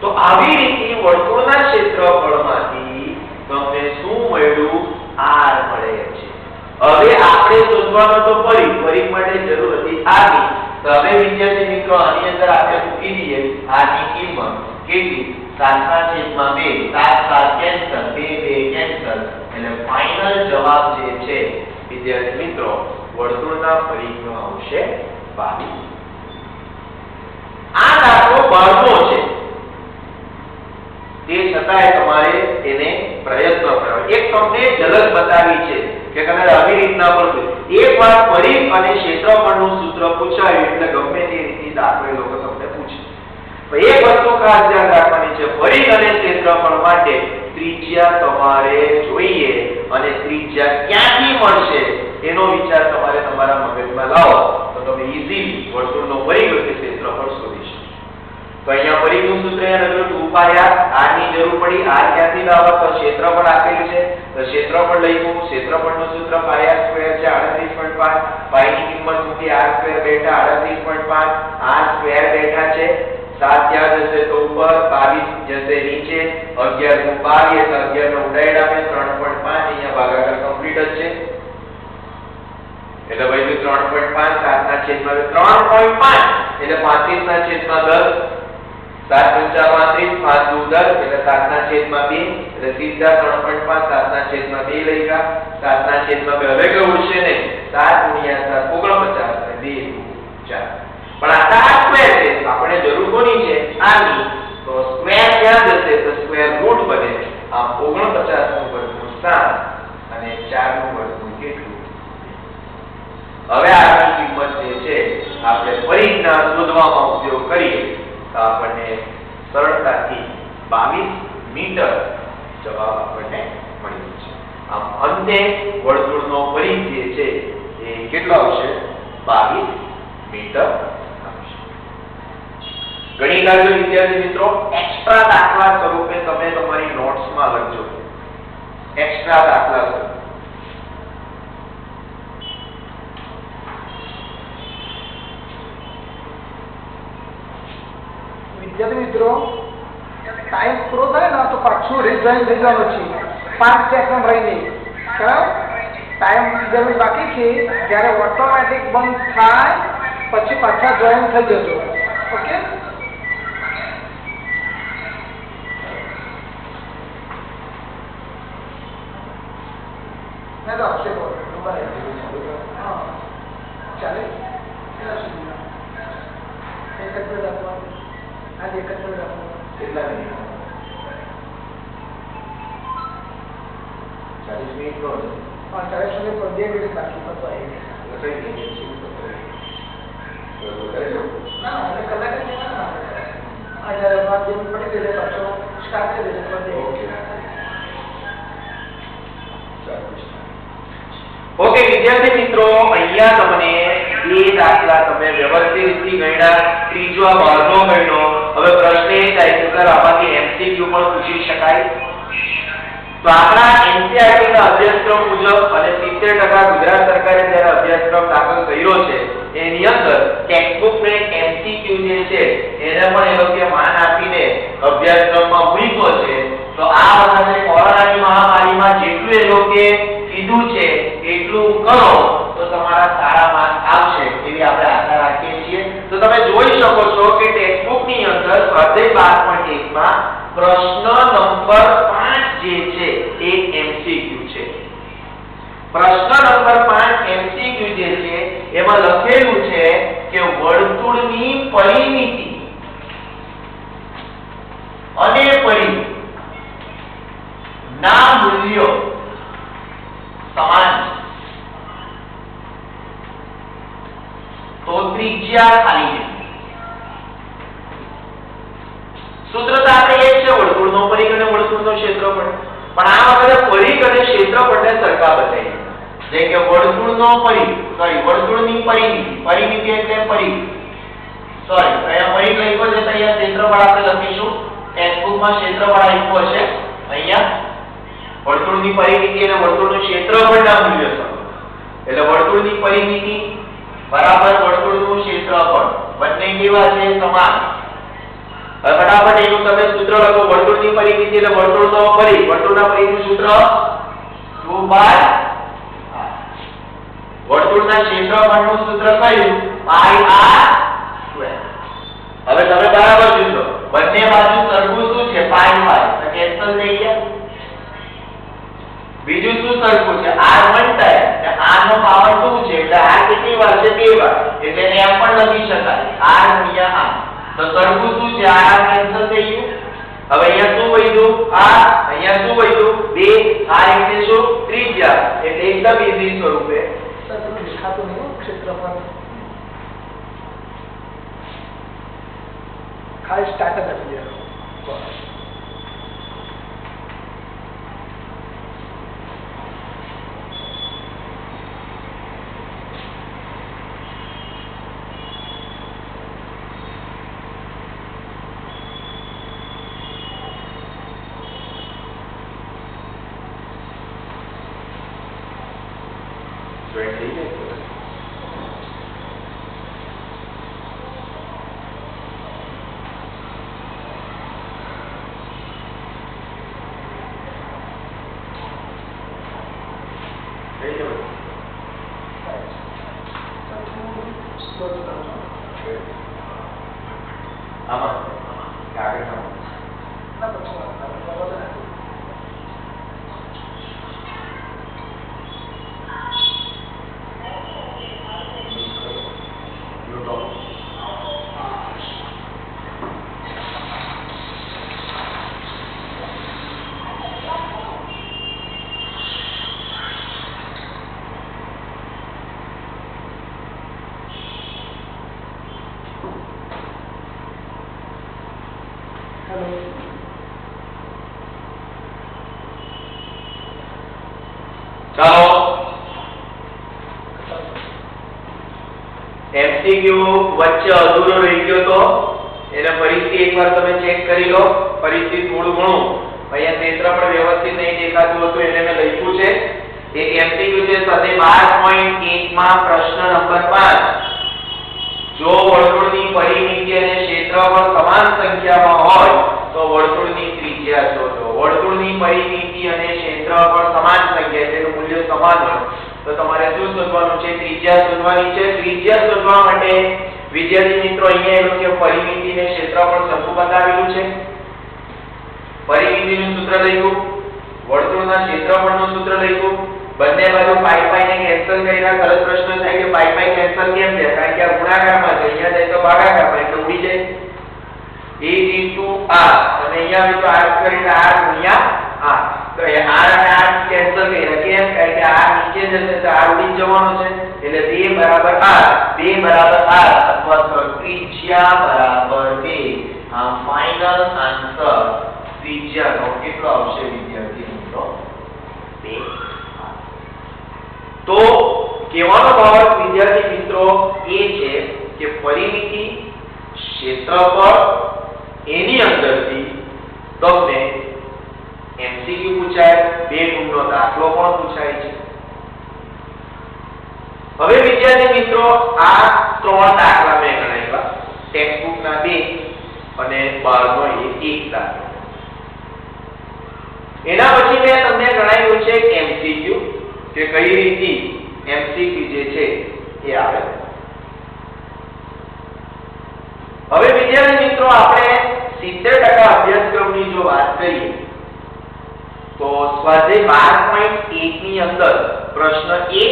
તો આવી રીતે વર્તુળના ક્ષેત્રફળમાંથી તમને શું મળ્યું r મળે છે હવે આપણે શોધવાનો તો પરિઘ માટે જરૂર હતી r ની તો હવે વિદ્યાર્થી મિત્રો આની અંદર આપણે મૂકી દઈએ r ની કિંમત કેટલી 7/2 7 કેન્સલ 2 કેન્સલ એટલે ફાઇનલ જવાબ જે છે વિદ્યાર્થી મિત્રો વર્તુળના પરિઘનો આવશે 22 આ દાખલો 12મો છે તે છતાંય તમારે તેને પ્રયત્ન કરવો એક તમને ઝલક બતાવી છે કે કદાચ આવી રીતના પણ એકવાર પરિઘ અને ક્ષેત્રફળનું સૂત્ર પૂછાય એટલે ગમે તે રીતની દાખલો લોકો તમને પૂછે તો એક વસ્તુ ખાસ ધ્યાન રાખવાની છે પરિઘ અને ક્ષેત્રફળ માટે ત્રિજ્યા તમારે જોઈએ અને ત્રિજ્યા ક્યાંથી મળશે એનો વિચાર તમારે તમારા મગજમાં લાવો તો તમે ઈઝીલી વર્તુળનો પરિઘ અને ક્ષેત્રફળ શોધી શકો તો અહીંયા પરિઘનું સૂત્ર લખ્યું 2πr r ની જરૂર પડી r ક્યાંથી લાવવા તો ક્ષેત્રફળ આપેલું છે તો ક્ષેત્રફળ લખ્યું ક્ષેત્રફળનું સૂત્ર πr² છે 38.5 π ની કિંમત મૂકી r² બેઠા 38.5 r² બેઠા છે 7 ત્યાં જશે તો ઉપર 22 જશે નીચે 11 નું 22 એટલે 11 નો ઉડાઈ આપે 3.5 અહીંયા ભાગાકાર કમ્પ્લીટ જ છે એટલે ભાઈ 3.5 7 ના છેદમાં 3.5 એટલે 35 ના છેદમાં 10 7 × 35 5 × 10 એટલે 7 ના છેદમાં 2 એટલે સીધા 3.5 7 ના છેદમાં 2 લઈ ગયા 7 ના છેદમાં 2 હવે કેવું છે ને 7 × 7 49 2 4 પણ આ સ્ક્વેર છે આપણે જરૂર કોની છે આની તો સ્ક્વેર ક્યાં જશે તો સ્ક્વેર રૂટ બને આ 49 નું વર્ગમૂળ 7 અને 4 નું વર્ગમૂળ કેટલું હવે આની કિંમત જે છે આપણે પરિઘના શોધવામાં ઉપયોગ કરીએ તો આપણને સરળતાથી 22 મીટર જવાબ આપણને મળી જશે આમ અંતે વર્તુળનો પરિઘ જે છે એ કેટલો આવશે 22 મીટર આવશે ગણી કાઢજો વિદ્યાર્થી મિત્રો એક્સ્ટ્રા દાખલા સ્વરૂપે તમે તમારી નોટ્સમાં લખજો એક્સ્ટ્રા દાખલા સ્વરૂપે વિદ્યાર્થી મિત્રો ટાઈમ પૂરો થાય ને તો પાછું રિઝાઇન થઈ જવાનું છે 5 સેકન્ડ રહીને બરાબર ટાઈમ જરૂર બાકી છે જ્યારે ઓટોમેટિક બંધ થાય પછી પાછા જોઈન થઈ જજો ઓકે મેં તો આપશે ચાલે એક જ રાખવાનું आज एक કેટલા મિનિટ 40 મિનિટ નો હા 40 મિનિટ પર 2 મિનિટ બાકી હતો આવી લખાઈ ગઈ છે ના મને કલાક જ ના આ જરા બાદ જેમ પડી ગઈ પાછો સ્ટાર્ટ કરી દે ઓકે ઓકે વિદ્યાર્થી મિત્રો અહીંયા તમને બે દાખલા તમે વ્યવસ્થિત રીતે ગણ્યા ત્રીજો 12મો ગણ્યો હવે પ્રશ્ન એ થાય કે સર આમાંથી એમસીક્યુ પણ પૂછી શકાય તો આપણા એનસીઈઆરટી ના અભ્યાસક્રમ મુજબ અને 70% ગુજરાત સરકારે જ્યારે અભ્યાસક્રમ દાખલ કર્યો છે એની અંદર ટેક્સ્ટબુક ને એમસીક્યુ જે છે એને પણ એ લોકો માન આપીને અભ્યાસક્રમમાં મૂક્યો છે તો આ વખતે કોરોનાની મહામારીમાં જેટલું એ લોકો કીધું છે એટલું કરો તો તમારા સારા માર્ક્સ આવશે એવી આપણે આશા રાખીએ છીએ તો તમે જોઈ શકો છો કે ટેક્સ્ટબુક ની અંદર સ્વાધ્યાય 12.1 માં પ્રશ્ન નંબર 5 જે છે એ એમસીક્યુ છે પ્રશ્ન નંબર 5 એમસીક્યુ જે છે એમાં લખેલું છે કે વર્તુળની પરિમિતિ અને પરિઘ ના મૂલ્યો સમાન ત્રિજ્યા ખાલી જગ્યા. સૂત્ર તો આપણે એક છે, વર્તુળનો પરિઘ અને વર્તુળનો ક્ષેત્રફળ. પણ આ વખતે પરિઘ અને ક્ષેત્રફળને સરખા બતાવીએ. જેમ કે વર્તુળનો પરિઘ, વર્તુળની પરિમિતિ, પરિમિતિ એટલે પરિઘ. અહીંયા પરિઘ લખ્યો છે તો અહીંયા ક્ષેત્રફળ આપણે લખીશું. ટેક્સ્ટબુકમાં ક્ષેત્રફળ આપ્યું હશે. અહીંયા વર્તુળની પરિમિતિ અને વર્તુળનું ક્ષેત્રફળના મૂલ્ય છે. એટલે વર્તુળની પરિમિતિ બરાબર વર્તુળનું ક્ષેત્રફળ, બંને કેવા છે? સમાન. હવે ફટાફટ એનું તમે સૂત્ર લખો. વર્તુળની પરિમિતિ એટલે વર્તુળનો પરિઘ, વર્તુળના પરિઘનું સૂત્ર 2 વર્તુળના ક્ષેત્રફળનું સૂત્ર કયું? પાઈ r સ્ક્વેર. હવે તમે બરાબર જોજો, બંને બાજુ સરખું શું છે? પાઈ પાઈ, તો કેન્સલ થઈ ગયા. બીજું શું સરખું છે? r 1 ટાઈમ, r નો પાવર શું છે? એટલે r કેટલી વાર છે? 2 વાર. એટલે એને એમ પણ લખી શકાય r ગુણ્યા r. તો સરખું શું છે? r કેન્સલ થઈ ગયું. હવે અહીંયા શું વધ્યું? r. અહીંયા શું વધ્યું? 2. r એટલે શું? ત્રિજ્યા. એટલે એકદમ ઈઝી સ્વરૂપે દેખાતું નહીં ક્ષેત્રફળ, ખાલી સ્ટાર્ટ જ આપી દેવાનું. ચાલો એમસીક્યુ વચ્ચે અધૂરો રહી ગયો તો એને ફરીથી એકવાર તમે ચેક કરી લો. ફરીથી થોડું ઘણું અહીંયા ક્ષેત્રફળ વ્યવસ્થિત નહીં દેખાતું હતું એને મેં લખ્યું છે. એક એમસીક્યુ છે સાથે 12.1 માં પ્રશ્ન નંબર 5. જો વર્તુળની પરિમિતિ અને ક્ષેત્રફળ સમાન સંખ્યામાં હોય તો વર્તુળની ત્રિજ્યા શોધો. વર્તુળની પરિમિતિ અને ક્ષેત્રફળ સમાન સંખ્યા છે, મૂલ્ય સમાન હોય તો તમારે શું શોધવાનું છે? ત્રિજ્યા શોધવાની છે. ત્રિજ્યા શોધવા માટે વિદ્યાર્થી મિત્રો અહીંયા એનું કે પરિમિતિ અને ક્ષેત્રફળ સરખું બતાવેલું છે. પરિમિતિનું સૂત્ર લખ્યું, વર્તુળના ક્ષેત્રફળનું સૂત્ર લખ્યું, બંને બાજુ પાઈ પાઈ ને કેન્સલ કર્યા. સરસ પ્રશ્ન થાય કે પાઈ પાઈ કેન્સલ કેમ છે? કારણ કે આ ગુણાકારમાં છે, અહીંયા જાય તો ભાગાકારમાં, એટલે ઉડી જાય. a r અને અહીંયા તો r કરીને r ગુણ્યા r. તો એ r અને r કેન્સલ કર્યા. કેમ? કારણ કે r નીચે જશે તો r ઉડી જવાનો છે. એટલે 2 બરાબર r, 2 બરાબર r અથવા તો ત્રિજ્યા બરાબર 2. આ ફાઇનલ આન્સર ત્રિજ્યાનો કેટલો આવશે વિદ્યાર્થી મિત્રો? 2. તો કહેવાનો ભાવ વિદ્યાર્થી મિત્રો એ છે કે પરિમિતિ, ક્ષેત્રફળ એની અંદરથી તમને એમસીક્યુ પૂછાય, 2 ગુણનો દાખલો પણ પૂછાય છે. હવે વિદ્યાર્થી મિત્રો આ 3 દાખલા મેં ગણાવ્યા, ટેક્સ્ટબુકના 2 અને 12નો 1 દાખલો. એના પછી મેં તમને ગણાવ્યું છે એમસીક્યુ કે કઈ રીતે એમસીક્યુ જે છે એ આવે. હવે વિદ્યાર્થી મિત્રો આપણે 70% અભ્યાસક્રમની જો વાત કરીએ તો સ્વાધ્યાય 12.1 ની અંદર પ્રશ્ન 1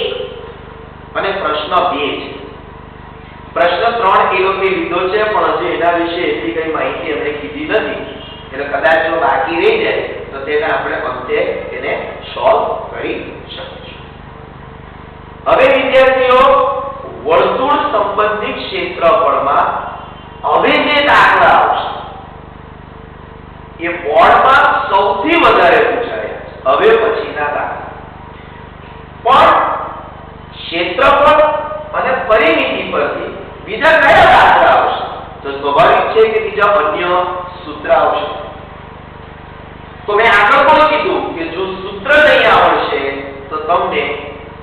અને પ્રશ્ન 2 છે. પ્રશ્ન 3 એ લોકોએ લીધો છે પણ હજી એના વિશે એટલી કઈ માહિતી અમને કીધી નથી, એટલે કદાચ જો બાકી રહી જાય તો તેને આપણે અંતે એને સોલ્વ કરી શકીશું. હવે વિદ્યાર્થીઓ વર્તુળ સંબંધિત ક્ષેત્રફળમાં હવે જે દાખલા આવશે એ બોર્ડમાં સૌથી વધારે પૂછાયા હવે પછીના દાખલા. પણ ક્ષેત્રફળ અને પરિમિતિ પરથી બીજા કયા દાખલા આવશે? તો સ્વાભાવિક છે કે બીજા અન્ય સૂત્ર આવશે. તો મેં આગળ પણ કીધું કે જો સૂત્ર નહીં આવડશે તો તમને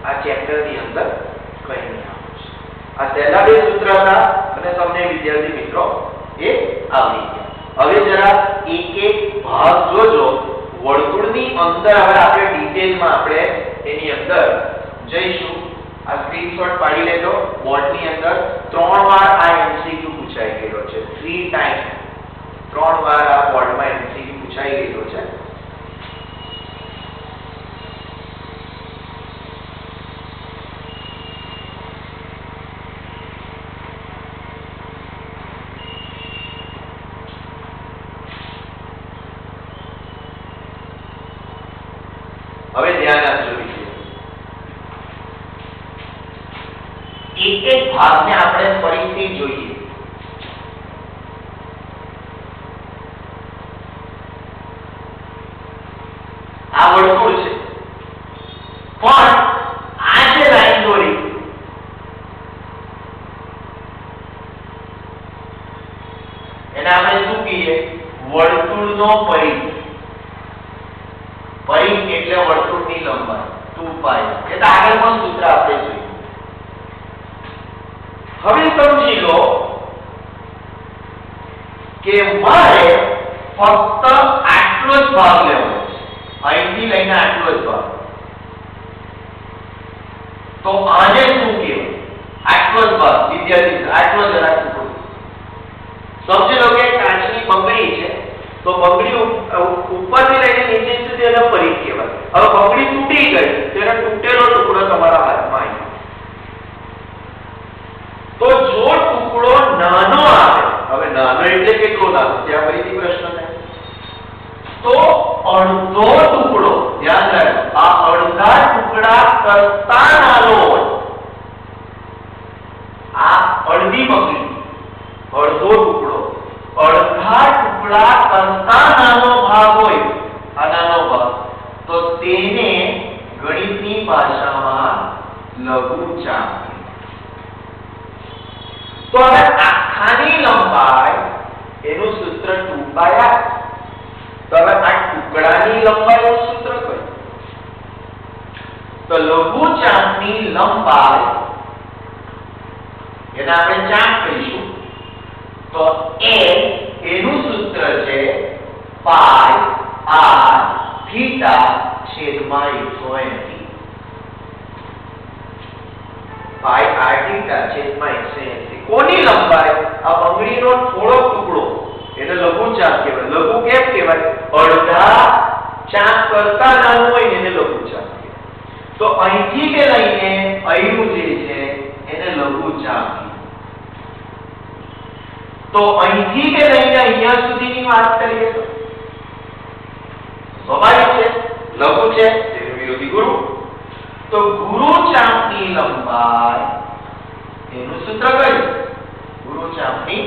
આ ચેપ્ટર ની અંદર કંઈ નહીં આવશે. આ પહેલા બે સૂત્ર હતા અને તમને વિદ્યાર્થી મિત્રો એ આવડી ગયા. હવે જરા એક એક ભાગ જોજો. વર્તુળની અંદર હવે આપણે ડિટેલમાં આપણે એની અંદર જઈશું. આ સ્ક્રીનશોટ પાડી લેજો. બોર્ડની અંદર 3 વાર આ MCQ પૂછાઈ ગયો છે. 3 ટાઈમ 3 વાર આ બોર્ડમાં MCQ પૂછાઈ ગયો છે. હવે ધ્યાન આપજો વિશે એક એક ભાગને આપણે ફરીથી જોઈએ. આ વર્તુળ છે પણ આ જે લાઈન દોરી એને આપણે શું કહીએ? વર્તુળનો પરિઘ. પરિઘ એટલે વર્તુળની લંબાઈ 2π. એટલે આગળ પણ સૂત્ર આપણે જોયું. હવે સમજી લો કે મારે ફક્ત આટલો જ ભાગ લેવો છે. અહીંથી લઈને આટલો જ ભાગ. તો આને શું કહેવાય? આટલો જ ભાગ વિદ્યાર્થી આટલો જ રાખો. સમજી લો કે કાચની બંગડી છે તો બંગડી ઉપરથી લઈને નીચે સુધી એનો પરિઘ કહેવાય. હવે બંગડી તૂટી ગઈ તો એનો તૂટેલો ટુકડો તમારા હાથમાં આવી. તો જો ટુકડો નાનો આવે, હવે નાનો એટલે કેટલો નાનો? ત્યાં ફરીથી પ્રશ્ન થાય. તો અડધો ટુકડો, ધ્યાન રાખો, આ અડધા ટુકડા કરતા નાનો હોય. આ અડધી બંગડી, અડધો ટુકડો, અડધા ટુકડા કરતા નાનો ભાગ હોય, આ નાનો ભાગ, તો તેને ગણિતની ભાષામાં લઘુચાપ. તો હવે આખાની લંબાઈ એનું સૂત્ર 2π. તો હવે આ ટુકડાની લંબાઈનું સૂત્ર કયું? તો લઘુચાપની લંબાઈ એને આપણે ચાપ કહીશું. તો a એનું સૂત્ર છે પાઈ r થીટા છેદમાં 180. પાઈ r થીટા છેદમાં 180. કોની લંબાઈ? આ બંગડીનો થોડો ટુકડો, એને લઘુચાપ કહેવાય. લઘુ કેમ કહેવાય? અડધા ચાપ કરતા નાનું હોય એને લઘુચાપ કહેવાય. તો અહીંથી કે લઈને અહીંનું જે છે એને લઘુચાપ. તો અહીંથી કે લઈને અહીંયા સુધીની વાત કરીએ તો સ્વાભાવિક છે લઘુ છે તેનું વિરોધી ગુરુ. તો ગુરુચાપની લંબાઈ એનું સૂત્ર કયું? ગુરુચાપની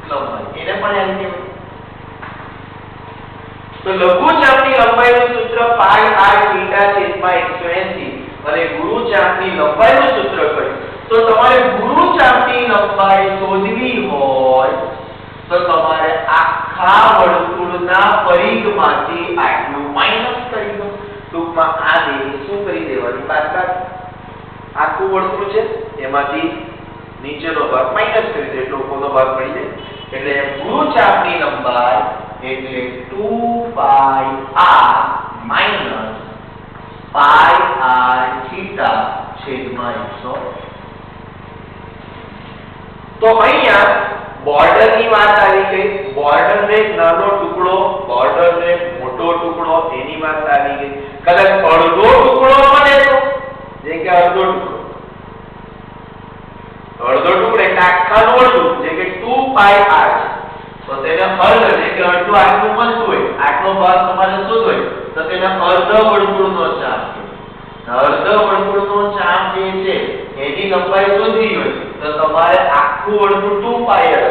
લંબાઈ એને પણ એમ કહેવાય. તો લઘુચાપની લંબાઈનું સૂત્ર પાઈ r થીટા છેદમાં 180 અને ગુરુચાપની લંબાઈનું સૂત્ર કયું? તો તમારે ગુરુચાપની લંબાઈ શોધવી હોય તો તમારે આખા વર્તુળના પરિઘમાંથી આટલું માઈનસ કરી દો. ટૂંકમાં આ બે શું કરી દેવાની? બાદબાકી. આખું વર્તુળ છે એમાંથી નીચેનો ભાગ માઈનસ કરી દે એટલે ઉપરનો ભાગ મળી જાય. એટલે ગુરુચાપની લંબાઈ એટલે 2πr માઈનસ પાઈ r થીટા છેદમાં 100. તો અહીંયા બોર્ડરની વાત આવી ગઈ. બોર્ડરનો એક નાનો ટુકડો, બોર્ડરનો એક મોટો ટુકડો, એની વાત આવી ગઈ. કદાચ અડધો ટુકડો બને તો જે કે અડધો ટુકડો એટલે આખાનું અડધું જે કે 2πr છે. તો તેને અર્ધ એટલે કે અડધું આટલું બનતું હોય, આટલો ભાગ તમારે શું હોય તો તેને અર્ધ વર્તુળનો ચાપ. અર્ધ વર્તુળનો ચાપ જે છે એની લંબાઈ શોધવી હોય તો તમારે આખું વર્તુળ 2π હશે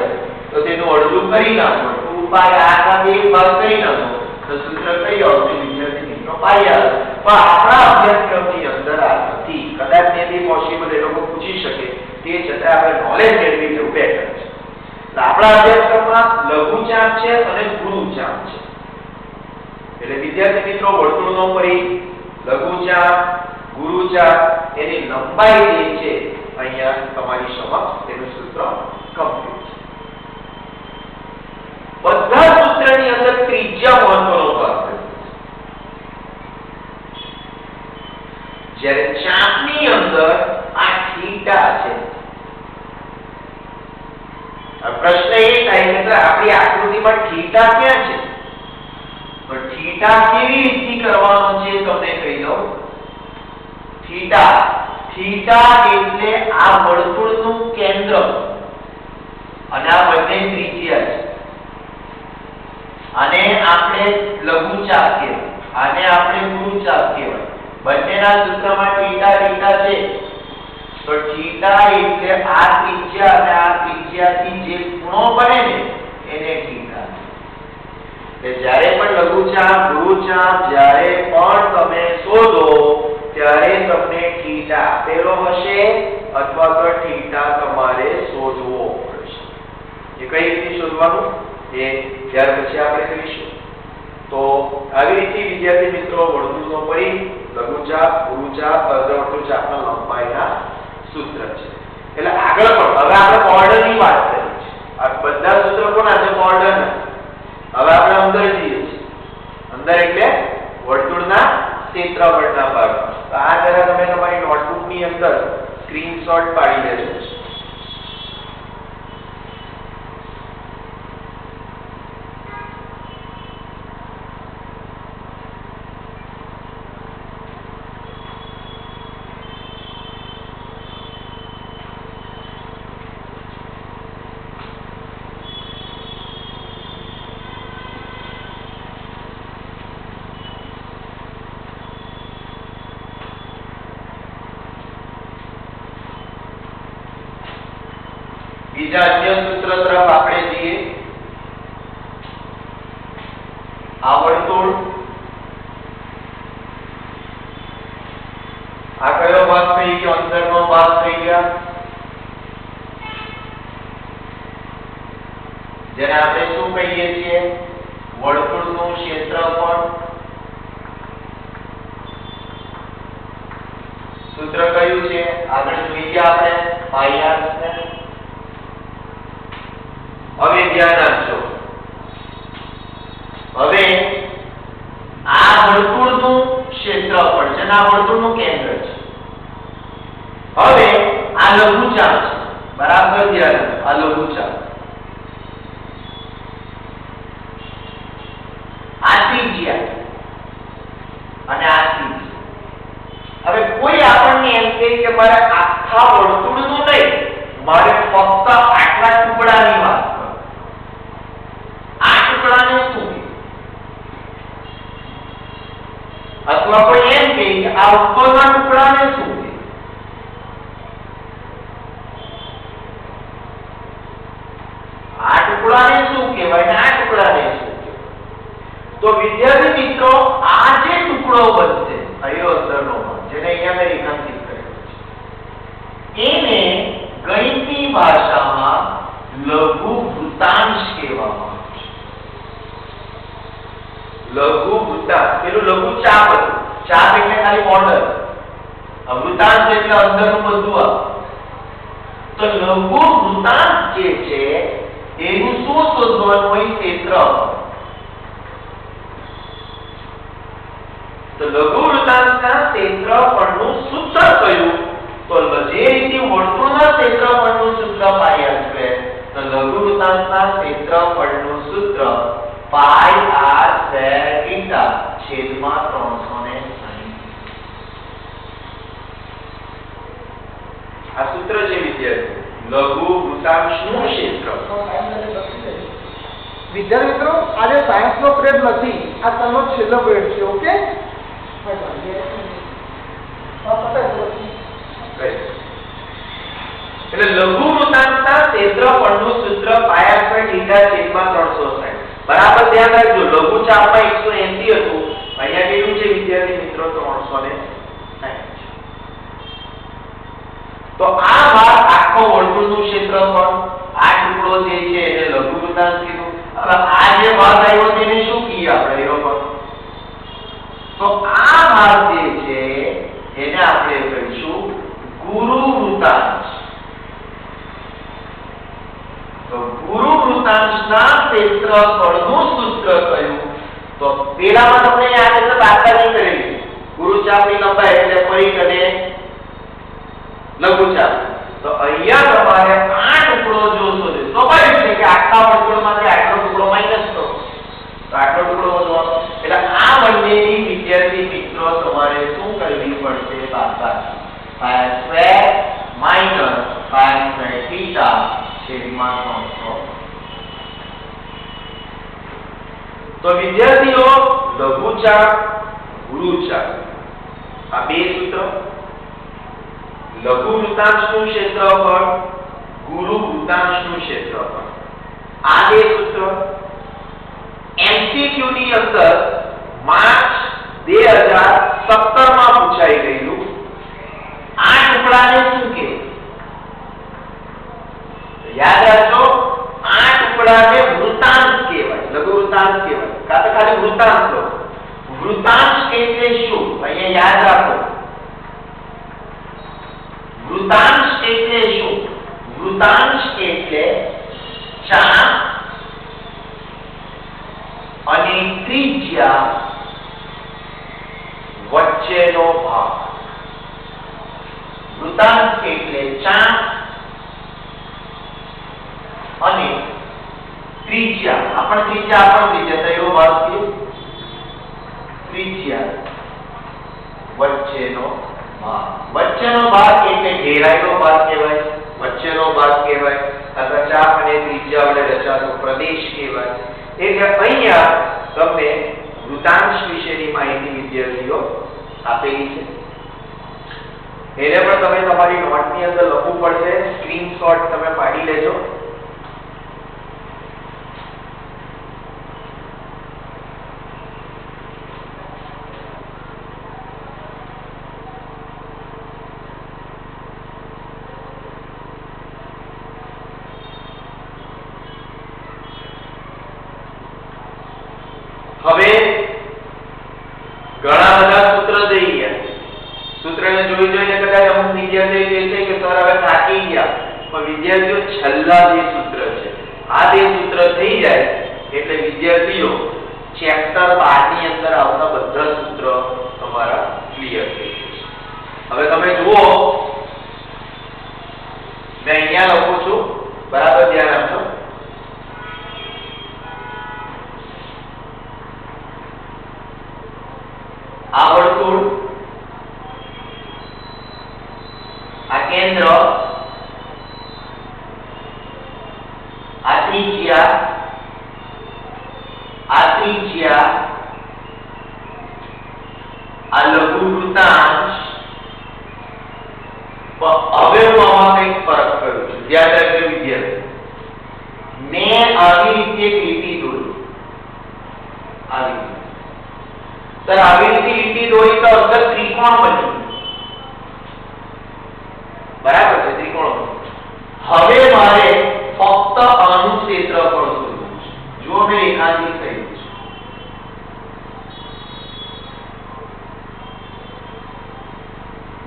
તો તેનું અડધું કરી નાખો 2π r ના બે ભાગ કરી નાખો તો સૂત્ર કઈ આવશે વિદ્યાર્થી મિત્રો પાઈ આવે પણ આપણા અભ્યાસક્રમની અંદર આ નથી કદાચ તે બી પોસિબલ એ લોકો પૂછી શકે તે છતાં આપણે નોલેજ મેળવી લેવું બેટર છે આપણા અભ્યાસક્રમમાં લઘુ ચાપ છે અને ગુરુ ચાપ છે એટલે વિદ્યાર્થી મિત્રો વર્તુળનો પરિઘ લઘુ ચાપ ગુરુ ચાપ એની લંબાઈ જે છે અહીંયા તમારી સમક્ષ તેનું સૂત્ર કમ્પ્લીટ છે બધા સૂત્રની અંદર ત્રિજ્યા મહત્વનો ભાગ છે જ્યારે ચાપની અંદર આ થીટા છે આ પ્રશ્ન એ થાય કે આપણી આકૃતિમાં થીટા ક્યાં છે પણ થીટા કેવી રીતે કરવાનો છે તમને કહી દઉં થીટા એટલે આ વર્તુળનું કેન્દ્ર અને આ બંને ત્રિજ્યા છે આને આપણે લઘુચાપ કહેવાય આને આપણે ગુરુચાપ કહેવાય બંનેના સૂત્રમાં થીટા છે તો થીટા એટલે આ ત્રિજ્યા અને આ ત્રિજ્યાથી જે ખૂણો બને ને એને થીટા કે જ્યારે પણ લઘુચાપ ગુરુચાપ જ્યારે પણ તમે શોધો ત્યારે તમને થીટા આપેલો હશે અથવા તો થીટા તમારે શોધવો પડશે એ કઈ રીતે શોધવાનું એ ત્યાર પછી આપણે કરીશું તો આવી રીતે વિદ્યાર્થી મિત્રો વર્તુળનો પરિઘ લઘુચાપ ગુરુચાપ અર્ધવર્તુળચાપના લંબાઈના સૂત્ર છે એટલે આગળ પણ હવે આપણે બોર્ડરની વાત કરી છે આ બધા સૂત્રો કોના છે બોર્ડરના હવે આપણે અંદર જઈએ છીએ અંદર એટલે વર્તુળના ક્ષેત્રફળના ભાગ તો આ જરા તમે તમારી નોટબુકની અંદર સ્ક્રીનશોટ પાડી લેજો બીજા અન્ય સૂત્ર તરફ આપણે જઈએ આ વર્તુળ આ કયો ભાગ થઈ ગયો અંદરનો ભાગ થઈ ગયા જેને આપણે શું કહીએ છીએ વર્તુળનું ક્ષેત્રફળ સૂત્ર કયું છે આગળ જોઈ ગયા આપણે પાઈ આર સ્ક્વેર હવે ધ્યાન આપજો હવે આ વર્તુળનું ક્ષેત્રફળ છે આ વર્તુળનું કેન્દ્ર છે હવે આ લઘુચાપ છે બરાબર ધ્યાન આ લઘુચાપ આ ત્રિજ્યા અને આ ત્રિજ્યા હવે કોઈ આપણને એમ કહે કે મારે આખા વર્તુળનું નહીં મારે ફક્ત આટલા ટુકડાની વાત આ ટુકડાને શું અથવા કોઈ એમ કહે કે આ ઉપરના ટુકડાને શું આ ટુકડાને શું કહેવાય ને આ ટુકડાને શું તો વિદ્યાર્થી મિત્રો આ જે ટુકડો બનશે અયો અંદરનો ભાગ જેને અહીંયા મેં રેખાંકિત કર્યો છે એને ગણિતની ભાષામાં લઘુ વૃત્તાંશ કહેવામાં આવે છે લઘુ વૃત્તાંશ પેલું લઘુ ચાપ હતું ચાપ એટલે ખાલી બોર્ડર વૃત્તાંશ એટલે અંદરનું બધું આ તો લઘુ વૃત્તાંશ જે છે એનું શું શોધવાનું હોય ક્ષેત્ર તો લઘુ વૃત્તાંશના ક્ષેત્રફળનું સૂત્ર કયું તો જે રીતે વર્તુળના ક્ષેત્રફળનું સૂત્ર પાઈ આર સ્ક્વેર તો લઘુ વૃત્તાંશના ક્ષેત્રફળનું સૂત્ર પાઈ આર સ્ક્વેર થીટા છેદમાં 360 આ સૂત્ર છે વિદ્યાર્થીઓ લઘુ વૃત્તાંશનું ક્ષેત્રફળ વિદ્યાર્થી મિત્રો આજે સાયન્સનો પિરિયડ નથી આ તમારો છેલ્લો પિરિયડ છે ઓકે એટલે લઘુ વૃત્તાંતના ક્ષેત્રફળનું સૂત્ર પાયા સ્ક્વેર થીટા છેદમાં 360 બરાબર ધ્યાન રાખજો. લઘુ ચાપમાં 180 હતું, અહીંયા કેટલું છે વિદ્યાર્થી મિત્રો? 360. તો આ ભાગ આખો વર્તુળનું ક્ષેત્રફળ, આ ટુકડો જે છે એને લઘુ વૃત્તાંત કીધું. હવે આ જે ભાગ આવ્યો તેને શું કહીએ આપણે? એનો ભાગ. તો આ ભાગ જે છે એને આપણે કહીશું ગુરુ વૃત્તાંશ. તો ગુરુ વૃત્તાંશના ક્ષેત્રફળનું સૂત્ર કયું? તો પેલામાં તમને યાદ હશે દાખલા નહીં કરેલી. ગુરુચાપની લંબાઈ એટલે પરિઘ અને લઘુચાપ. તો અહીંયા તમારે આ ટુકડો જોશો છે. સ્વાભાવિક છે કે આખા વર્તુળમાંથી આટલો ટુકડો માઈનસ કરો તો આટલો ટુકડો વધવાનો. એટલે આ બંનેની વિદ્યાર્થી મિત્રો તમારે શું કરવી પડશે? બાદબાકી. પાય સ્ક્વેર માઈનસ પાય સ્ક્વેર થીટા છેદમાં 360. તો વિદ્યાર્થીઓ લઘુચાપ ગુરુચાપ આ બે સૂત્ર, લઘુ વૃત્તાંશનું ક્ષેત્રફળ, ગુરુ વૃત્તાંશનું ક્ષેત્રફળ, આ બે સૂત્ર MCQ ની અંદર માર્ચ 2017 માં પૂછાઈ ગયેલું. આ ટુકડાને શું કહેવાય? યાદ રાખજો, આ ટુકડાને વૃત્તાંશ કહેવાય, લઘુ વૃત્તાંશ કહેવાય. કાં તો ખાલી વૃત્તાંશ લો. વૃત્તાંશ એટલે શું? અહીંયા યાદ રાખો. વૃત્તાંશ એટલે શું? વૃત્તાંશ એટલે ચાપ અને ત્રિજ્યા વચ્ચેનો ભાગ. વૃત્તાંશ એટલે ચાપ અને ત્રિજ્યા. આપણે ત્રિજ્યા તો એવો ભાગ છે. ત્રિજ્યા વચ્ચેનો ભાગ. વચ્ચેનો ભાગ એટલે ઘેરાયેલો ભાગ કહેવાય, વચ્ચેનો ભાગ કહેવાય, અથવા ચાપ અને ત્રિજ્યા વડે રચાતો પ્રદેશ કહેવાય. એટલે અહીંયા તમને વૃત્તાંશ વિશેની માહિતી વિદ્યાર્થીઓ આપેલી છે. એને પણ તમે તમારી નોટની અંદર લખવું પડશે. સ્ક્રીનશોટ તમે પાડી લેજો. હવે ઘણા બધા સૂત્ર દઈ ગયા. સૂત્રને જોઈને કદાચ અમુક વિદ્યાર્થીઓ કહે છે કે સર હવે થાકી ગયા. પણ વિદ્યાર્થીઓ છેલ્લા જે સૂત્ર છે આ બે સૂત્ર થઈ જાય એટલે વિદ્યાર્થીઓ ચેપ્ટર 12 ની અંદર આવતા બધા સૂત્ર તમારા ક્લિયર થઈ જશે. હવે તમે જુઓ, મેં અહીંયા લખું છું, બરાબર ધ્યાન આપજો. આ વર્તુળ, આ કેન્દ્ર, આ ત્રિજ્યા, આ લઘુ વૃત્તાંશ. હવે હું આમાં કંઈક ફરક કરું છું. ધ્યાન રાખજો વિદ્યાર્થી. મેં આવી રીતે એક લીટી દોરી. આવી રીતે સર આવી રીતે લીટી દોરી તો અસર ત્રિકોણ બન્યું. બરાબર છે, ત્રિકોણ. હવે મારે ફક્ત આનું ક્ષેત્રફળ શોધવું છે. જો મેં રેખાંકિત કર્યું છે.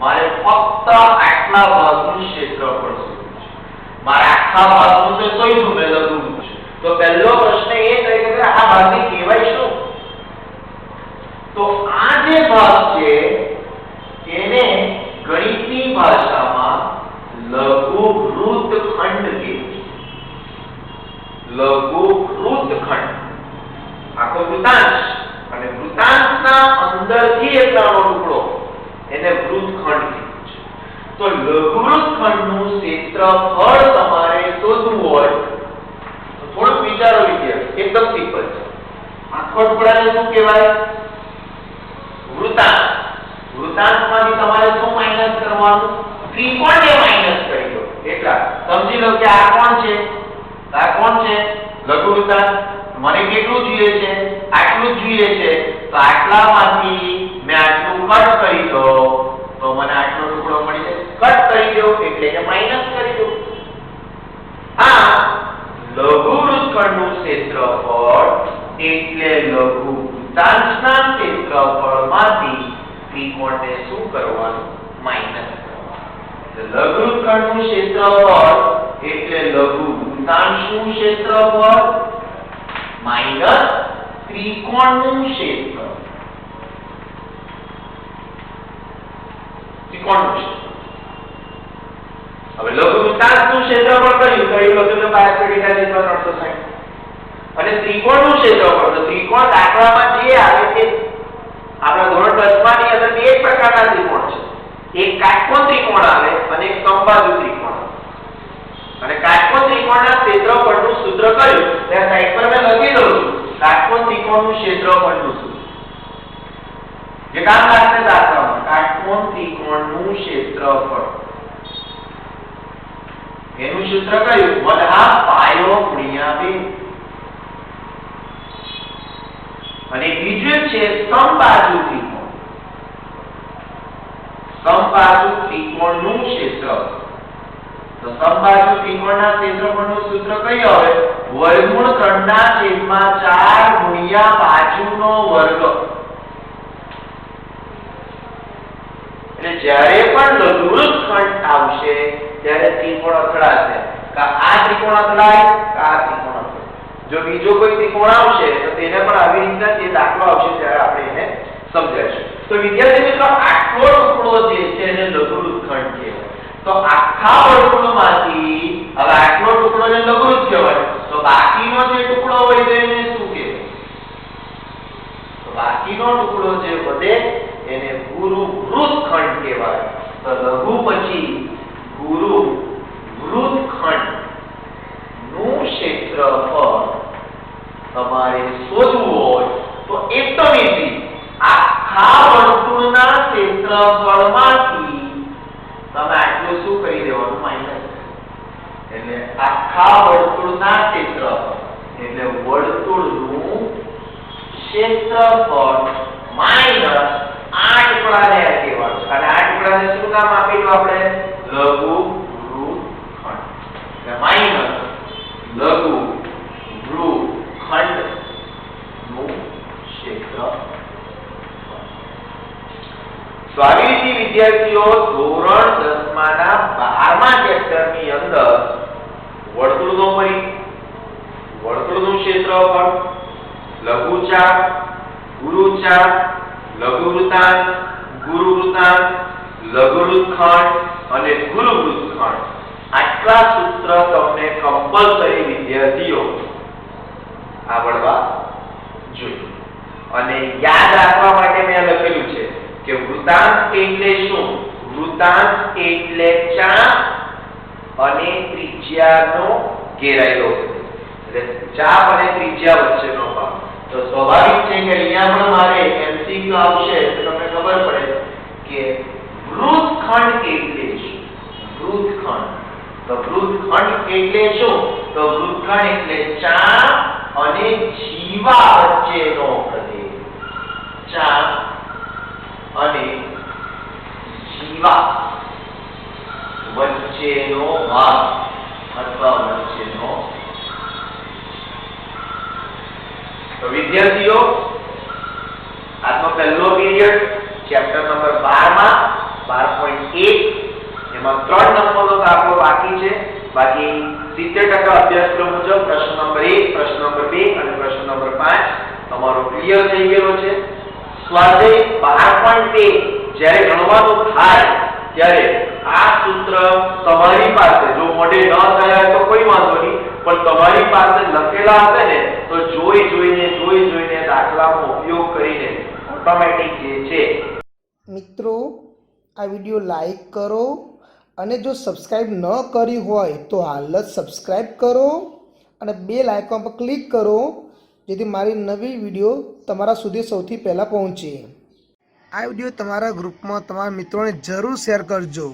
મારે ફક્ત આટલા ભાગનું ક્ષેત્રફળ શોધવું છે. મારે આખા ભાગનું તો શોધવું મેં લખવું છે. તો પહેલો પ્રશ્ન એ થાય કે આ ભાગને કહેવાય શું? તો આ જે ભાગ છે તેને ગણિતની ભાષામાં લઘુ વૃત્તખંડ કહેવાય. લઘુ વૃત્તખંડ. આખો વૃત્તાંશ અને વૃત્તાંશના અંદરથી એક નાનો ટુકડો એને વૃત્તખંડ કહેવાય છે. તો લઘુ વૃત્તખંડનું ક્ષેત્રફળ તમારે શોધવું હોય તો થોડુંક વિચારો વિદ્યાર્થી. એકદમ સિમ્પલ છે. આખો ટુકડાને શું કહેવાય? વૃત્તાંશ. વૃત્તાંશમાંથી તમારે શું લખવાનું, ત્રિકોણને માઈનસ કરી દો. એટલા સમજી લો કે આ કોણ છે? આ કોણ છે? લઘુવૃત્તાંશ. મને કેટલું જોઈએ છે? આટલું જ જોઈએ છે. તો આટલામાંથી મેં આટલું કટ કરી દો તો મને આટલો ટુકડો મળી જાય. કટ કરી દો એટલે એને માઈનસ કરી દો. આ લઘુવૃત્તખંડનું ક્ષેત્રફળ એટલે લઘુવૃત્તાંશના ક્ષેત્રફળમાંથી ત્રિકોણને શું કરવાનું? માઈનસ કરવાનું. લઘુવૃત્તખંડનું ક્ષેત્રફળ એટલે લઘુવૃત્તાંશનું ક્ષેત્રફળ માઈનસ ત્રિકોણનું ક્ષેત્ર. ત્રિકોણનું ક્ષેત્ર. હવે લઘુવૃત્તાંશનું ક્ષેત્રફળ કયું હતું? તો 5 અને ત્રિકોણનું ક્ષેત્રફળ, તો ત્રિકોણ દાખલામાં જે આવે તે આપણા ધોરણ 10 માં ની અંદર બે પ્રકારના ત્રિકોણ છે. એક કાટકોણ ત્રિકોણ આવે અને એક સમબાજુ ત્રિકોણ આવે. અને કાટકોણ ત્રિકોણના ક્ષેત્રફળનું સૂત્ર કયું? ત્યાં સાઈડ પર મેં લખી દઉં છું. કાટકોણ ત્રિકોણનું ક્ષેત્રફળનું સૂત્ર જે કામ લાગશે દાખલામાં. કાટકોણ ત્રિકોણનું ક્ષેત્રફળ એનું સૂત્ર કયું? 1/2 પાયો ગુણ્યા 2. અને બીજું છે સમબાજુ ત્રિકોણ. સમબાજુ ત્રિકોણનું ક્ષેત્રફળ. તો સમબાજુ ત્રિકોણના ક્ષેત્રફળનું સૂત્ર કયું આવે? વર્ગમૂળ 3/4 ગુણ્યા બાજુનો વર્ગ. એટલે જ્યારે પણ લઘુવૃત્તખંડ આવશે ત્યારે ત્રિકોણ અથડાશે. આ ત્રિકોણ અથડાય, આ ત્રિકોણ અથડાય. જો બીજો કોઈ ત્રિકોણ આવશે તો તેને પણ આવી રીતના જે દાખલો આવશે ત્યારે આપણે એને સમજાવીશું. તો વિદ્યાર્થી મિત્રો, આટલો ટુકડો જે છે એને લઘુવૃત્તખંડ કહેવાય. તો આખા વર્તુળમાંથી હવે આટલો ટુકડો ને લઘુવૃત્ત કહેવાય. તો બાકીનો જે ટુકડો હોય તો એને શું કહેવાય? તો બાકીનો ટુકડો જે વધે એને ગુરુવૃત્તખંડ કહેવાય. તો લઘુ પછી ગુરુવૃત્તખંડ નું ક્ષેત્રફળ તમારે શોધવું હોય તો એકદમ ઈઝી. આખા વર્તુળના ક્ષેત્રફળમાંથી તમે આટલું શું કરી દેવાનું? માઈનસ. એટલે આખા વર્તુળના ક્ષેત્રફળ એટલે વર્તુળનું ક્ષેત્રફળ માઈનસ 8 ટુકડાને કહેવાનું. અને 8 ટુકડાને શું નામ આપેલું આપણે? લઘુવૃત્તખંડ. એટલે માઈનસ લઘુવૃત્તખંડનું ક્ષેત્રફળ. તો આવી રીતે વિદ્યાર્થીઓ ધોરણ 10 ના 12મા ચેપ્ટરની અંદર વર્તુળનું ક્ષેત્રફળ, લઘુચાપ, ગુરુચાપ, લઘુવૃત્તાંશ, ગુરુવૃત્તાંશ, લઘુવૃત્તખંડ અને ગુરુવૃત્તખંડ આટલા સૂત્ર તમને કમ્પલસરી વિદ્યાર્થીઓ આવડવા જોઈએ. અને યાદ રાખવા માટે મેં લખેલું છે કે વૃત્તાંશ એટલે શું? વૃત્તાંશ એટલે ચાપ અને ત્રિજ્યાનો ઘેરાયેલો એટલે ચાપ અને ત્રિજ્યા વચ્ચેનો ભાગ. તો સ્વાભાવિક છે કે અહીંયા પણ મારે એમસીક્યુ આવશે તો તમને ખબર પડે કે વૃત્તખંડ એટલે શું? વૃત્તખંડ. તો વૃત્તખંડ એટલે શું? તો વૃત્તખંડ એટલે ચાપ અને જીવા વચ્ચેનો પ્રદેશ. ચાપ અને જીવા વચ્ચેનો ભાગ અથવા વચ્ચેનો. તો વિદ્યાર્થીઓ, આજનો પહેલો પીરિયડ ચેપ્ટર નંબર 12 માં 12.1 એમાં 3 નંબરનો દાખલો બાકી છે. બાકી 70% અભ્યાસક્રમ મુજબ પ્રશ્ન નંબર 1, પ્રશ્ન નંબર 2 અને પ્રશ્ન નંબર 5 તમારો ક્લિયર થઈ ગયો છે. સ્વાધ્યાય 12.2 જ્યારે ગણવાનું થાય ત્યારે આ સૂત્ર તમારી પાસે જો મોઢે ન થયા તો કોઈ વાંધો નહીં, પણ તમારી પાસે લખેલા હશે ને તો જોઈને દાખલાનો ઉપયોગ કરીને ઓટોમેટિક જે છે. મિત્રો, આ વિડિયો લાઈક કરો અને જો સબસ્ક્રાઇબ ન કરી હોય તો હાલ જ સબસ્ક્રાઇબ કરો અને બેલ આઇકોન પર ક્લિક કરો જેથી મારી નવી વિડિયો તમારા સુધી સૌથી પહેલાં પહોંચે. આ વિડીયો તમારા ગ્રુપમાં તમારા મિત્રોને જરૂર શેર કરજો.